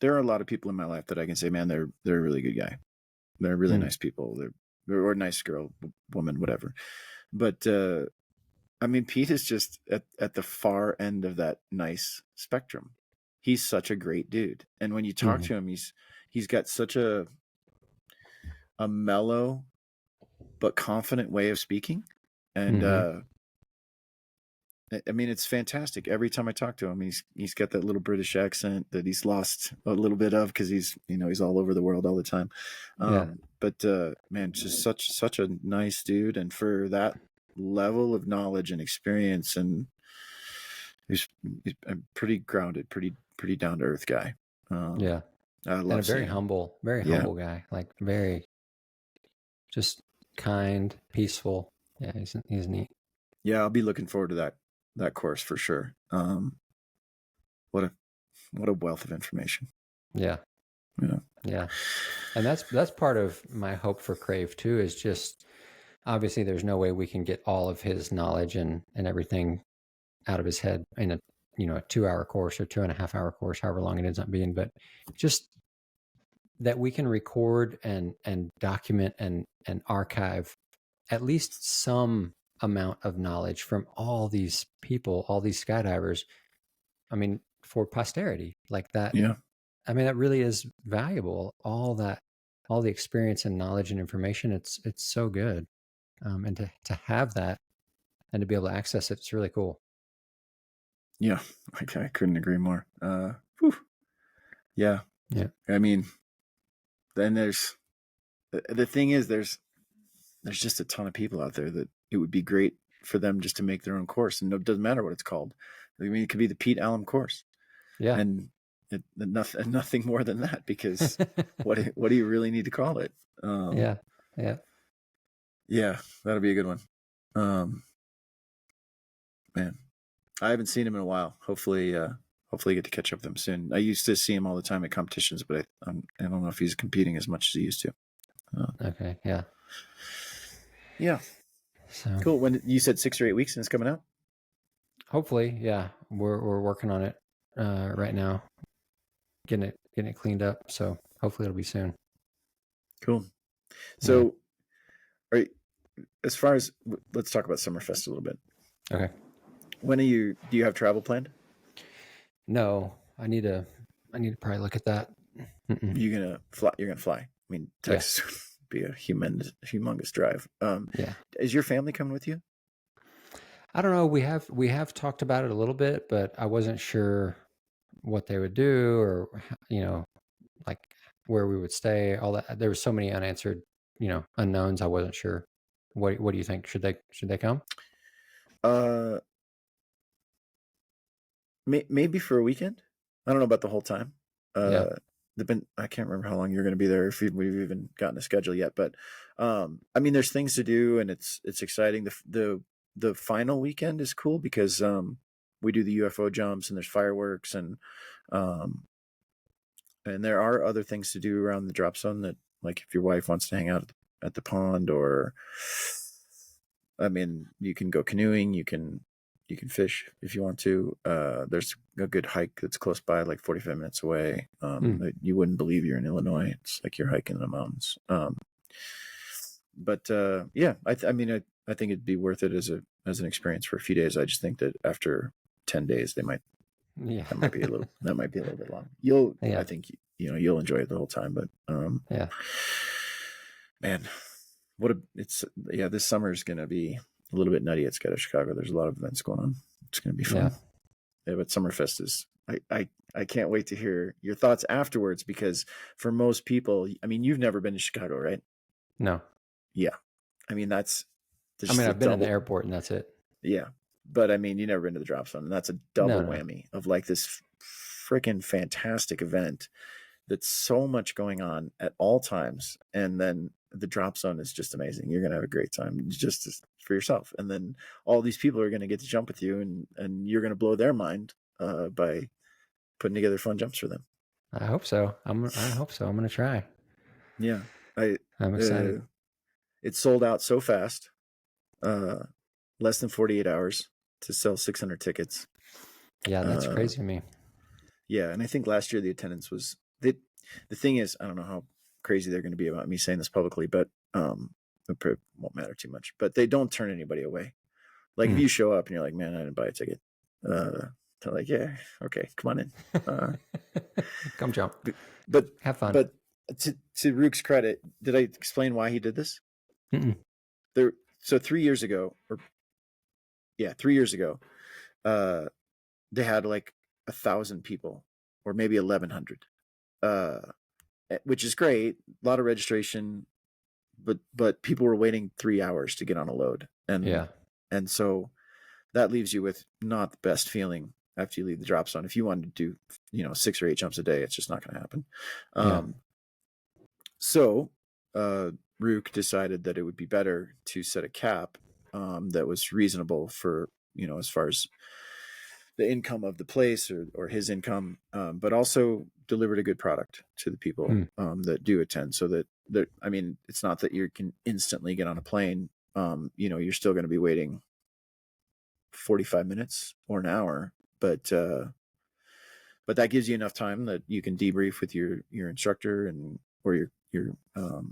there are a lot of people in my life that I can say, man, they're a really good guy. They're really nice people. They're or nice girl, woman, whatever. But I mean, Pete is just at the far end of that nice spectrum. He's such a great dude, and when you talk to him, he's got such a mellow but confident way of speaking, and I mean, it's fantastic. Every time I talk to him, he's got that little British accent that he's lost a little bit of because he's all over the world all the time. Yeah. But man, just such a nice dude, and for that level of knowledge and experience, and he's a pretty grounded, pretty down to earth guy. Yeah. I And love a very seeing him. very Yeah. humble guy, like very just kind, peaceful. Yeah, he's neat. Yeah, I'll be looking forward to that course for sure. What a wealth of information. Yeah. Yeah. Yeah. And that's part of my hope for Crave too, is just obviously there's no way we can get all of his knowledge and everything out of his head in a 2-hour course or 2.5-hour course, however long it ends up being, but just that we can record and document and archive at least some amount of knowledge from all these people, all these skydivers. I mean, for posterity, like that. Yeah. I mean, that really is valuable. All the experience and knowledge and information. It's so good, and to have that and to be able to access it, it's really cool. Yeah, I couldn't agree more. Whew. Yeah. Yeah. I mean, then there's the thing is there's just a ton of people out there that it would be great for them just to make their own course, and it doesn't matter what it's called. I mean, it could be the Pete Allum course, Yeah. and nothing more than that, because what do you really need to call it? Yeah. Yeah. Yeah, that'll be a good one. Man, I haven't seen him in a while. Hopefully get to catch up with him soon. I used to see him all the time at competitions, but I don't know if he's competing as much as he used to. Okay. Yeah. Yeah. So Cool. When you said 6 or 8 weeks and it's coming out? hopefully, yeah, we're working on it right now, getting it cleaned up. So hopefully it'll be soon. Cool. So, as far as, let's talk about Summerfest a little bit. Okay. Do you have travel planned? No, I need to probably look at that. You're gonna fly. I mean, Texas would be a humongous drive. Yeah. Is your family coming with you? I don't know. We have talked about it a little bit, but I wasn't sure what they would do, or like where we would stay. All that, there was so many unanswered, unknowns. I wasn't sure. What do you think? Should they come? Maybe for a weekend. I don't know about the whole time. Yeah. I can't remember how long you're going to be there, if we've even gotten a schedule yet. But I mean, there's things to do, and it's exciting. The final weekend is cool because we do the UFO jumps, and there's fireworks, and there are other things to do around the drop zone, that, like, if your wife wants to hang out at the pond, or I mean, you can go canoeing, you can fish if you want to. There's a good hike that's close by, like 45 minutes away. You wouldn't believe you're in Illinois. It's like you're hiking in the mountains. But yeah, I mean, I think it'd be worth it as an experience for a few days. I just think that after 10 days, that might be a little bit long. I think you'll enjoy it the whole time. But yeah, man, this summer is going to be a little bit nutty at Skydive Chicago. There's a lot of events going on. It's going to be fun. Yeah, but Summerfest is, I can't wait to hear your thoughts afterwards, because for most people, I mean, you've never been to Chicago, right? No. Yeah. I mean, I've been in the airport, and that's it. Yeah. But I mean, you've never been to the drop zone, and that's a double whammy of like this freaking fantastic event that's so much going on at all times. And then the drop zone is just amazing. You're going to have a great time just for yourself. And then all these people are going to get to jump with you, and you're going to blow their mind by putting together fun jumps for them. I hope so. I hope so. I'm going to try. Yeah. I'm excited. It sold out so fast, less than 48 hours. to sell 600 tickets. Yeah, that's crazy to me. Yeah, and I think last year the attendance was the thing is, I don't know how crazy they're going to be about me saying this publicly, but it won't matter too much. But they don't turn anybody away. Like if you show up and you're like, man, I didn't buy a ticket, they're like, yeah, okay, come on in, come jump, but have fun. But to Rook's credit, did I explain why he did this? Mm-mm. So 3 years ago, 3 years ago, they had like 1,000 people, or maybe 1,100, which is great. A lot of registration, but people were waiting 3 hours to get on a load, and so that leaves you with not the best feeling after you leave the drop zone. If you wanted to do 6 or 8 jumps a day, it's just not going to happen. So Rook decided that it would be better to set a cap that was reasonable for, as far as the income of the place or his income, but also delivered a good product to the people that do attend. So that it's not that you can instantly get on a plane. You're still going to be waiting 45 minutes or an hour, but that gives you enough time that you can debrief with your instructor or your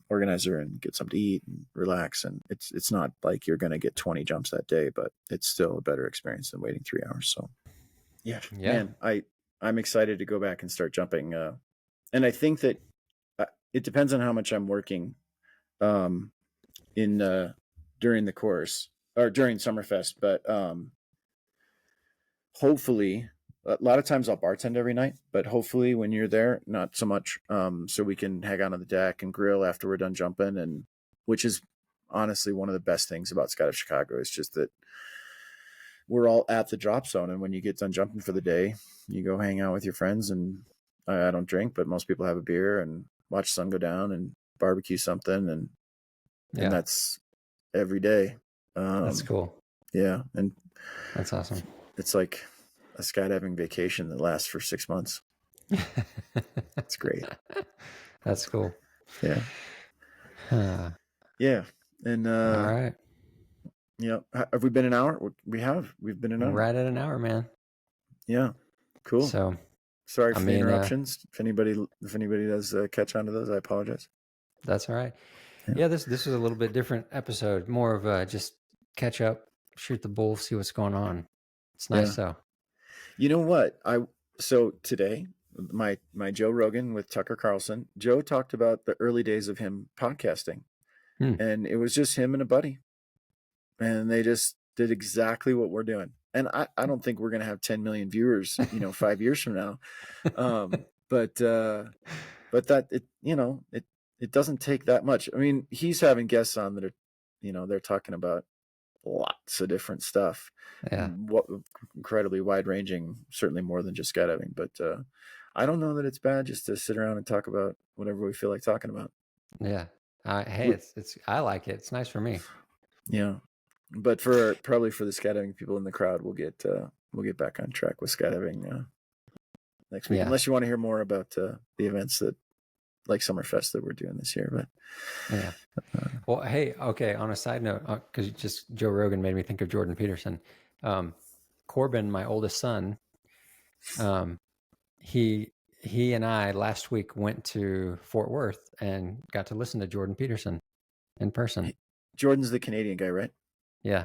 organizer and get something to eat and relax. And it's not like you're going to get 20 jumps that day, but it's still a better experience than waiting 3 hours. So yeah. Man, I'm excited to go back and start jumping. And I think that it depends on how much I'm working during the course or during Summerfest, but hopefully a lot of times I'll bartend every night, but hopefully when you're there, not so much. So we can hang out on the deck and grill after we're done jumping, and which is honestly one of the best things about Skydive Chicago is just that we're all at the drop zone. And when you get done jumping for the day, you go hang out with your friends, and I don't drink, but most people have a beer and watch the sun go down and barbecue something. And that's every day. That's cool. Yeah. And that's awesome. It's like a skydiving vacation that lasts for 6 months. It's great. That's cool. Yeah. Yeah. And all right. Have we been an hour? We've been an hour. Right at an hour, man. Yeah. Cool. So sorry for the interruptions. If anybody does catch on to those, I apologize. That's all right. Yeah, this was a little bit different episode. More of just catch up, shoot the bull, see what's going on. It's nice though. You know what? So today, my Joe Rogan with Tucker Carlson, Joe talked about the early days of him podcasting. And it was just him and a buddy. And they just did exactly what we're doing. And I don't think we're going to have 10 million viewers, 5 years from now. But that it doesn't take that much. I mean, he's having guests on that are, they're talking about lots of different stuff. What incredibly wide ranging, certainly more than just skydiving. But I don't know that it's bad just to sit around and talk about whatever we feel like talking about. Yeah. Hey, it's I like it. It's nice for me. Yeah. But probably for the skydiving people in the crowd, we'll get back on track with skydiving next week. Unless you want to hear more about the events that like Summerfest that we're doing this year. But well, hey, okay. On a side note, because just Joe Rogan made me think of Jordan Peterson. Corbin, my oldest son, he and I last week went to Fort Worth and got to listen to Jordan Peterson in person. Jordan's the Canadian guy, right? Yeah.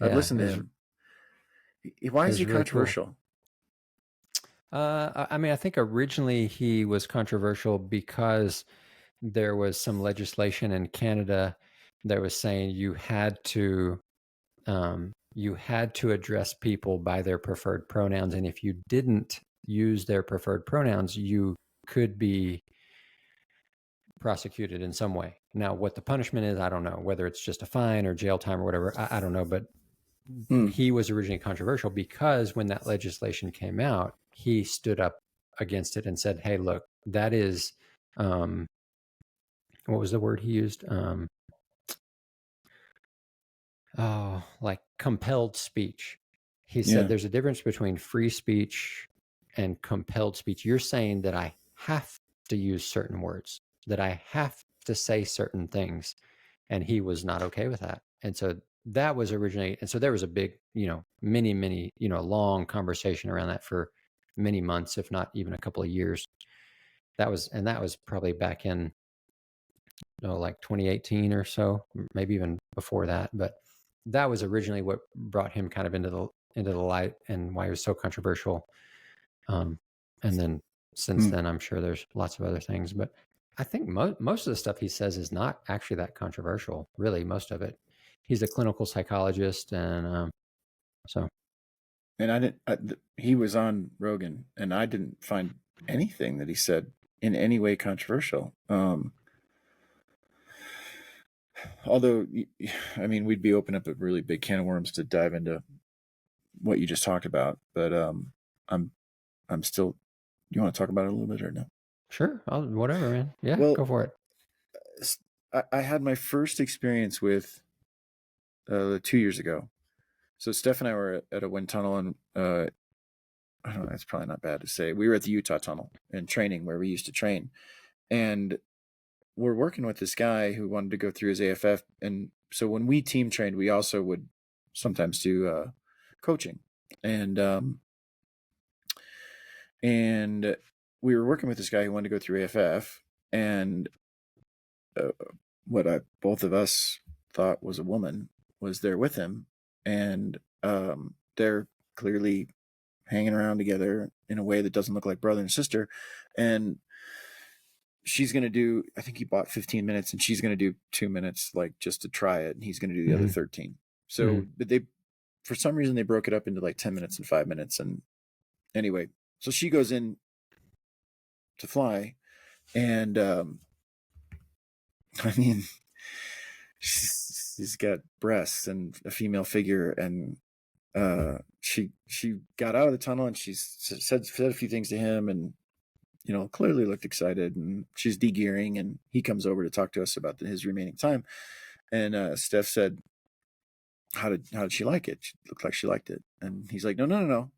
I've listened to him. Why is he really controversial? Cool. I mean, I think originally he was controversial because there was some legislation in Canada that was saying you had to address people by their preferred pronouns, and if you didn't use their preferred pronouns, you could be prosecuted in some way. Now, what the punishment is, I don't know. Whether it's just a fine or jail time or whatever, I don't know. But he was originally controversial because when that legislation came out, he stood up against it and said, hey, look, that is, what was the word he used? Like compelled speech. He said there's a difference between free speech and compelled speech. You're saying that I have to use certain words, that I have to say certain things. And he was not okay with that. And so that was originally, and so there was a big, many, long conversation around that for many months, if not even a couple of years. That was probably back in, like 2018 or so, maybe even before that. But that was originally what brought him kind of into the light and why he was so controversial. And then since then, I'm sure there's lots of other things, but I think most of the stuff he says is not actually that controversial, really. Most of it. He's a clinical psychologist, and so. And he was on Rogan, and I didn't find anything that he said in any way controversial. Although, I mean, we'd be opening up a really big can of worms to dive into what you just talked about, but I'm still. You want to talk about it a little bit or no? Sure, whatever, man. Yeah, Well, go for it. I had my first experience with 2 years ago. So Steph and I were at a wind tunnel, and I don't know, it's probably not bad to say. We were at the Utah tunnel in training where we used to train, and we're working with this guy who wanted to go through his AFF. And so when we team trained, we also would sometimes do coaching, and we were working with this guy who wanted to go through AFF, and what both of us thought was a woman was there with him, and they're clearly hanging around together in a way that doesn't look like brother and sister. And she's going to do, I think he bought 15 minutes, and she's going to do 2 minutes, like just to try it. And he's going to do the other 13. So, but for some reason, they broke it up into like 10 minutes and 5 minutes. And anyway, so she goes in to fly, and I mean, she's got breasts and a female figure, and she got out of the tunnel, and she said a few things to him, and clearly looked excited, and she's de-gearing, and he comes over to talk to us about his remaining time. And Steph said, how did she like it? She looked like she liked it. And he's like, no,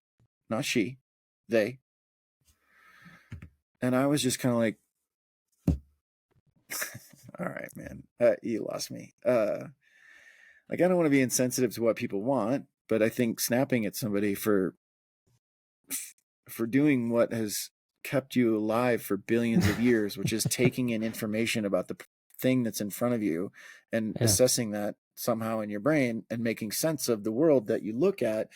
not she, they. And I was just kind of like, all right, man, you lost me. Like, I don't want to be insensitive to what people want, but I think snapping at somebody for doing what has kept you alive for billions of years, which is taking in information about the thing that's in front of you and assessing that somehow in your brain and making sense of the world that you look at,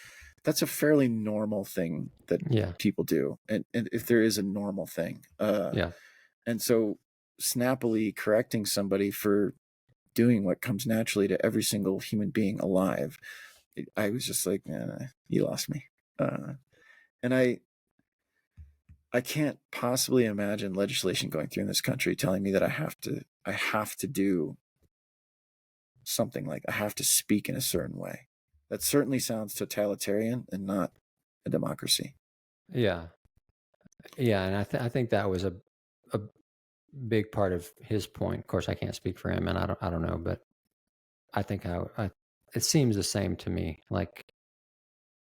that's a fairly normal thing that people do. And if there is a normal thing. And so snappily correcting somebody for doing what comes naturally to every single human being alive, I was just like, man, you lost me. And I can't possibly imagine legislation going through in this country telling me that I have to do something, like I have to speak in a certain way. That certainly sounds totalitarian and not a democracy. Yeah. And I think that was a big part of his point. Of course, I can't speak for him, and I don't know, but I think it seems the same to me. Like,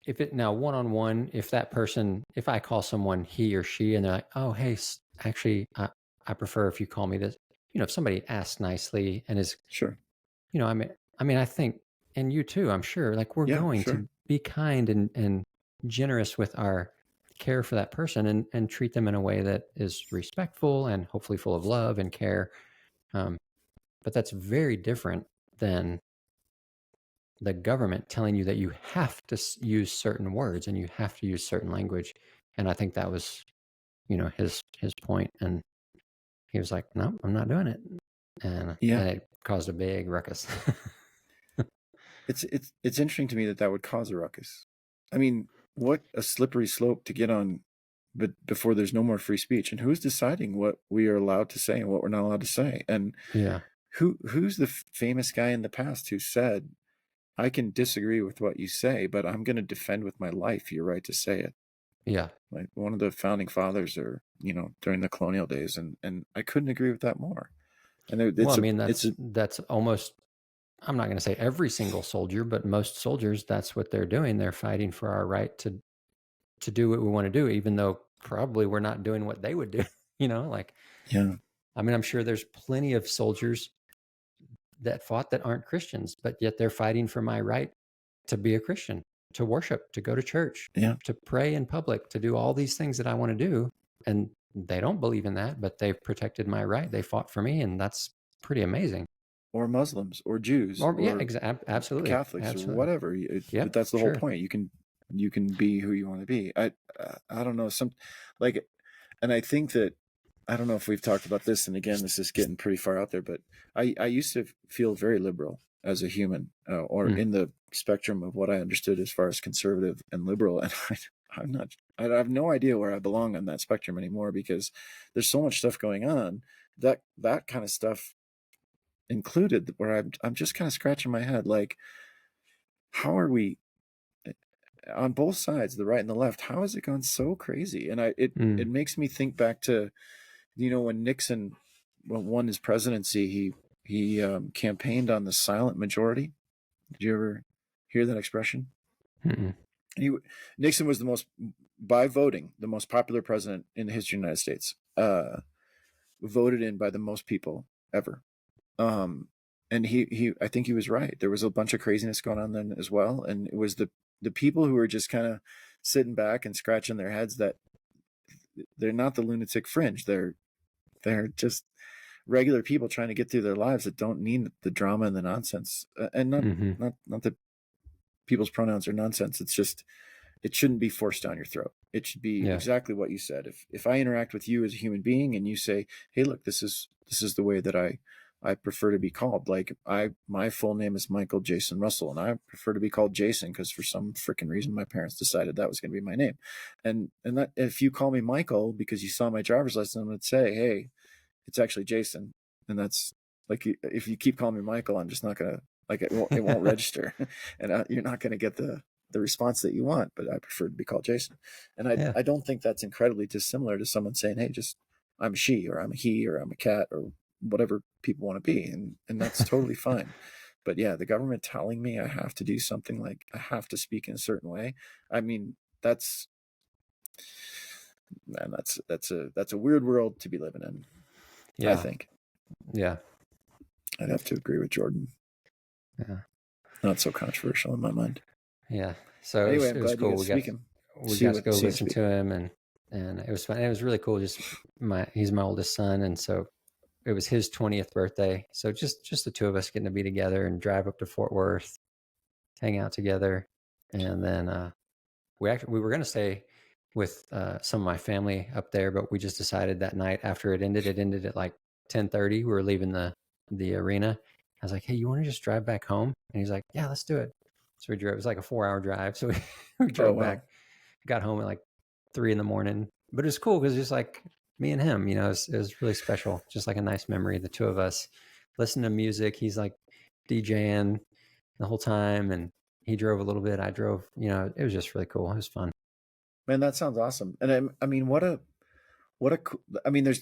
if it now one-on-one, if I call someone he or she, and they're like, oh, hey, actually, I prefer if you call me this. If somebody asks nicely and is sure, I mean, I think, and you too, I'm sure, like, we're going to be kind and generous with our care for that person, and treat them in a way that is respectful and hopefully full of love and care. But that's very different than the government telling you that you have to use certain words and you have to use certain language. And I think that was, his point. And he was like, no, I'm not doing it. And it caused a big ruckus. It's interesting to me that would cause a ruckus. I mean, what a slippery slope to get on, but before there's no more free speech. And who's deciding what we are allowed to say and what we're not allowed to say? And who's the famous guy in the past who said, I can disagree with what you say, but I'm going to defend with my life your right to say it? Yeah. Like one of the founding fathers, or, during the colonial days. And I couldn't agree with that more. And that's almost, I'm not going to say every single soldier, but most soldiers, that's what they're doing. They're fighting for our right to do what we want to do, even though probably we're not doing what they would do, I mean, I'm sure there's plenty of soldiers that fought that aren't Christians, but yet they're fighting for my right to be a Christian, to worship, to go to church, Yeah. to pray in public, to do all these things that I want to do. And they don't believe in that, but they've protected my right. They fought for me, and that's pretty amazing. Or Muslims or Jews Or yeah, or absolutely, Catholics or absolutely. whatever. Yep, That's the whole sure. point. You can be who you want to be. I don't know, like, and I think that, I don't know if we've talked about this, and again, this is getting pretty far out there, but I used to feel very liberal as a human, or in the spectrum of what I understood as far as conservative and liberal. And I'm not, I have no idea where I belong on that spectrum anymore, because there's so much stuff going on that kind of stuff included, where I'm just kind of scratching my head, like, how are we on both sides, the right and the left, how has it gone so crazy? And it makes me think back to, when Nixon won his presidency, he campaigned on the silent majority. Did you ever hear that expression? Nixon was by voting, the most popular president in the history of the United States, voted in by the most people ever. And I think he was right. There was a bunch of craziness going on then as well. And it was the people who were just kind of sitting back and scratching their heads, that they're not the lunatic fringe. They're just regular people trying to get through their lives that don't need the drama and the nonsense. And not that people's pronouns are nonsense. It's just, it shouldn't be forced down your throat. It should be exactly what you said. If I interact with you as a human being and you say, hey, look, this is the way that I prefer to be called. Like, my full name is Michael Jason Russell, and I prefer to be called Jason because for some freaking reason my parents decided that was going to be my name. And that, if you call me Michael because you saw my driver's license, I'm going to say, hey, it's actually Jason. And that's, like, if you keep calling me Michael, I'm just not going to, like, it won't register, and you're not going to get the response that you want. But I prefer to be called Jason. And I don't think that's incredibly dissimilar to someone saying, hey, just, I'm a she, or I'm a he, or I'm a cat, or whatever people want to be. And that's totally fine. But yeah, the government telling me I have to do something, like I have to speak in a certain way. I mean, that's a weird world to be living in. Yeah. I think. Yeah. I'd have to agree with Jordan. Yeah. Not so controversial in my mind. Yeah. So anyway, it was cool. We got to go listen to him, and it was fun. It was really cool. Just he's my oldest son, and so it was his 20th birthday. So just the two of us getting to be together and drive up to Fort Worth, hang out together, and then we were going to stay with some of my family up there, but we just decided that night after it ended at like 10:30. We were leaving the arena. I was like, hey, you want to just drive back home? And he's like, yeah, let's do it. So we drove. It was like a 4-hour drive. So we drove back, got home at like 3 a.m. But it was cool because just like me and him, it was really special. Just like a nice memory. The two of us listening to music. He's like DJing the whole time, and he drove a little bit. I drove. It was just really cool. It was fun. Man, that sounds awesome. And I mean, I mean,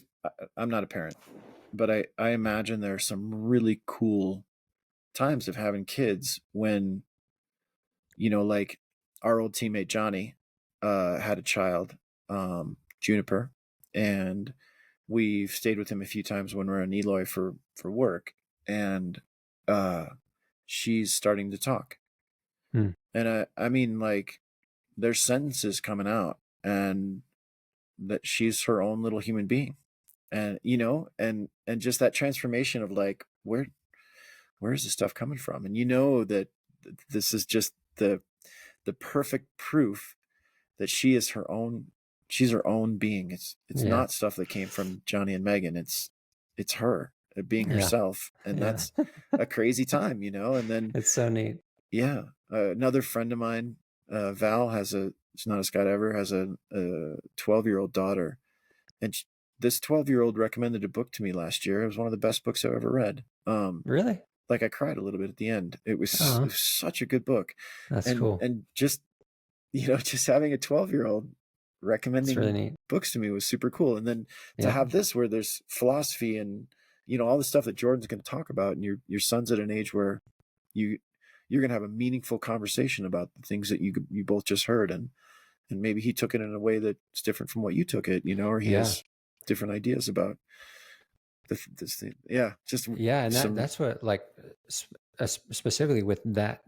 I'm not a parent, but I imagine there are some really cool times of having kids when, like our old teammate Johnny had a child, Juniper, and we've stayed with him a few times when we're in Eloy for work, and she's starting to talk. And I mean, like, there's sentences coming out, and that she's her own little human being. And and just that transformation of, like, where is this stuff coming from? And that this is just the perfect proof that she's her own being. It's not stuff that came from Johnny and Megan. It's her being herself. And that's a crazy time, and then it's so neat. Yeah. Another friend of mine, Val, she's not a skydiver, has a 12-year-old daughter. And this 12-year-old recommended a book to me last year. It was one of the best books I've ever read. Really? Like, I cried a little bit at the end. It was such a good book. That's cool. And just, just having a 12-year-old recommending really books to me was super cool. And then to have this, where there's philosophy and, all the stuff that Jordan's going to talk about, and your son's at an age where you're going to have a meaningful conversation about the things that you both just heard. And maybe he took it in a way that's different from what you took it, or he has different ideas about Yeah, just Yeah, and some. that's what, like, specifically with that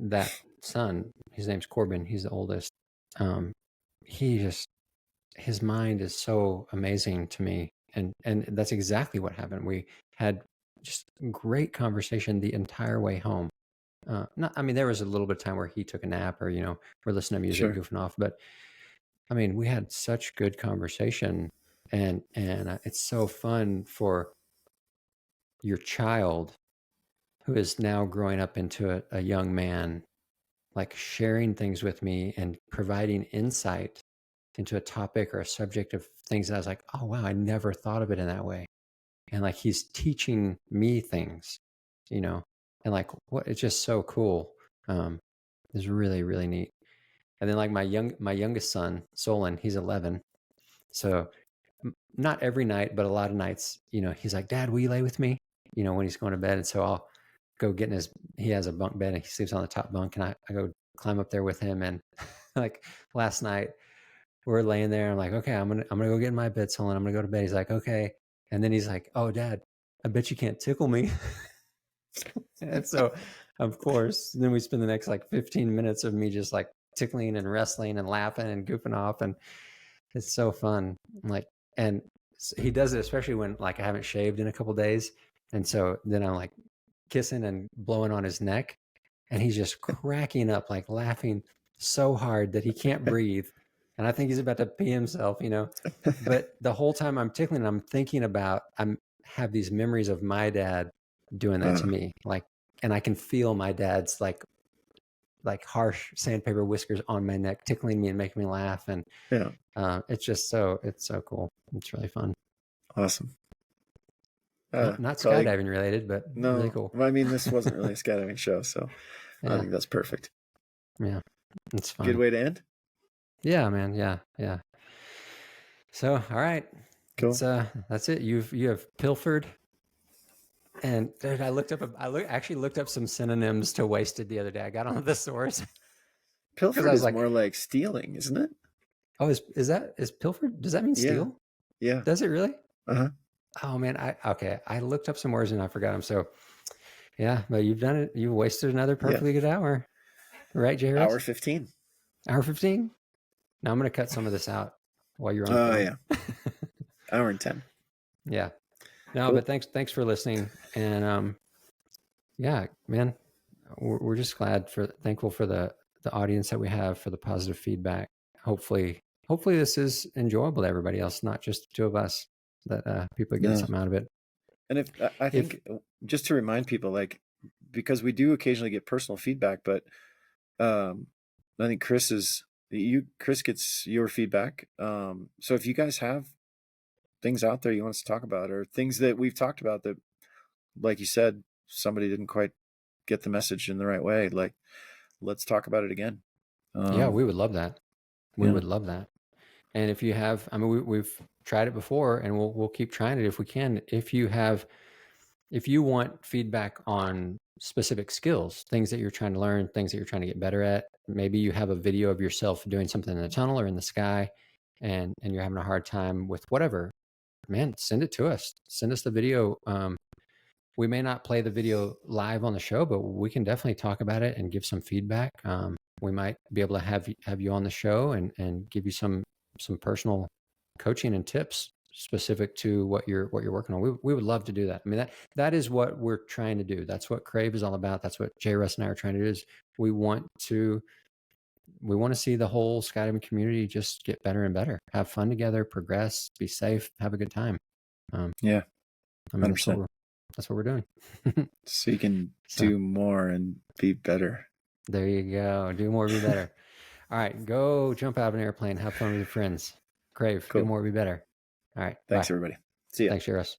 son. His name's Corbin. He's the oldest. He just, his mind is so amazing to me, and that's exactly what happened. We had just great conversation the entire way home. Not, I mean, there was a little bit of time where he took a nap, or we're listening to music, Sure. goofing off, but I mean, we had such good conversation, and it's so fun for your child who is now growing up into a young man, like sharing things with me and providing insight into a topic or a subject of things that I was like, oh wow, I never thought of it in that way. And like he's teaching me things, and like what, it's just so cool. It's really, really neat. And then like my youngest son, Solon, he's 11. So not every night, but a lot of nights, he's like, Dad, will you lay with me? When he's going to bed. And so I'll go get in he has a bunk bed and he sleeps on the top bunk, and I go climb up there with him. And like last night we're laying there. I'm like, okay, I'm going to go get in my bed, Solon. I'm going to go to bed. He's like, okay. And then he's like, oh, Dad, I bet you can't tickle me. And so of course, then we spend the next like 15 minutes of me just like tickling and wrestling and laughing and goofing off. And it's so fun. Like, and he does it, especially when like I haven't shaved in a couple days. And so then I'm like kissing and blowing on his neck, and he's just cracking up, like laughing so hard that he can't breathe. And I think he's about to pee himself, but the whole time I'm tickling, I'm thinking about, have these memories of my dad doing that to me. Like, and I can feel my dad's like harsh sandpaper whiskers on my neck, tickling me and making me laugh. And Yeah. it's so cool. It's really fun. Awesome. Not skydiving related, but no, really cool. Well, I mean, this wasn't really a skydiving show, so Yeah. I think that's perfect. Yeah, it's fun. Good way to end. Yeah, man. Yeah. So, all right. Cool. That's it. You have pilfered. And dude, I actually looked up some synonyms to wasted the other day. I got on the thesaurus. Pilfered is like, more like stealing, isn't it? Oh, is pilfered? Does that mean steal? Yeah. Does it really? Uh-huh. Oh man, I looked up some words and I forgot them. So yeah, but you've done it. You've wasted another perfectly good hour. Right, JRuss? Hour 15. Hour 15? Now I'm going to cut some of this out while you're on. Oh, yeah. Hour and 10. Yeah. No, cool. But thanks for listening. And yeah, man, we're just thankful for the audience that we have, for the positive feedback. Hopefully this is enjoyable to everybody else, not just the two of us, that people are getting something out of it. And I think just to remind people, like, because we do occasionally get personal feedback, but I think Chris gets your feedback. So if you guys have things out there you want us to talk about, or things that we've talked about that, like you said, somebody didn't quite get the message in the right way, like, let's talk about it again. Yeah, we would love that. We would love that. And if you have, I mean, we've tried it before, and we'll keep trying it if we can. If you want feedback on specific skills, things that you're trying to learn, things that you're trying to get better at, maybe you have a video of yourself doing something in the tunnel or in the sky, and you're having a hard time with whatever, man, send it to us. Send us the video. We may not play the video live on the show, but we can definitely talk about it and give some feedback. We might be able to have you on the show and give you some personal coaching and tips specific to what you're working on. We would love to do that. I mean, that is what we're trying to do. That's what Crave is all about. That's what JRuss and I are trying to do. Is we want to see the whole skydiving community just get better and better, have fun together, progress, be safe, have a good time. Yeah, I mean, that's what we're doing. So you can do more and be better. There you go. Do more, be better. All right, go jump out of an airplane, have fun with your friends. Crave, cool. Do more, be better. All right. Thanks, everybody. See ya. Thanks, JRuss.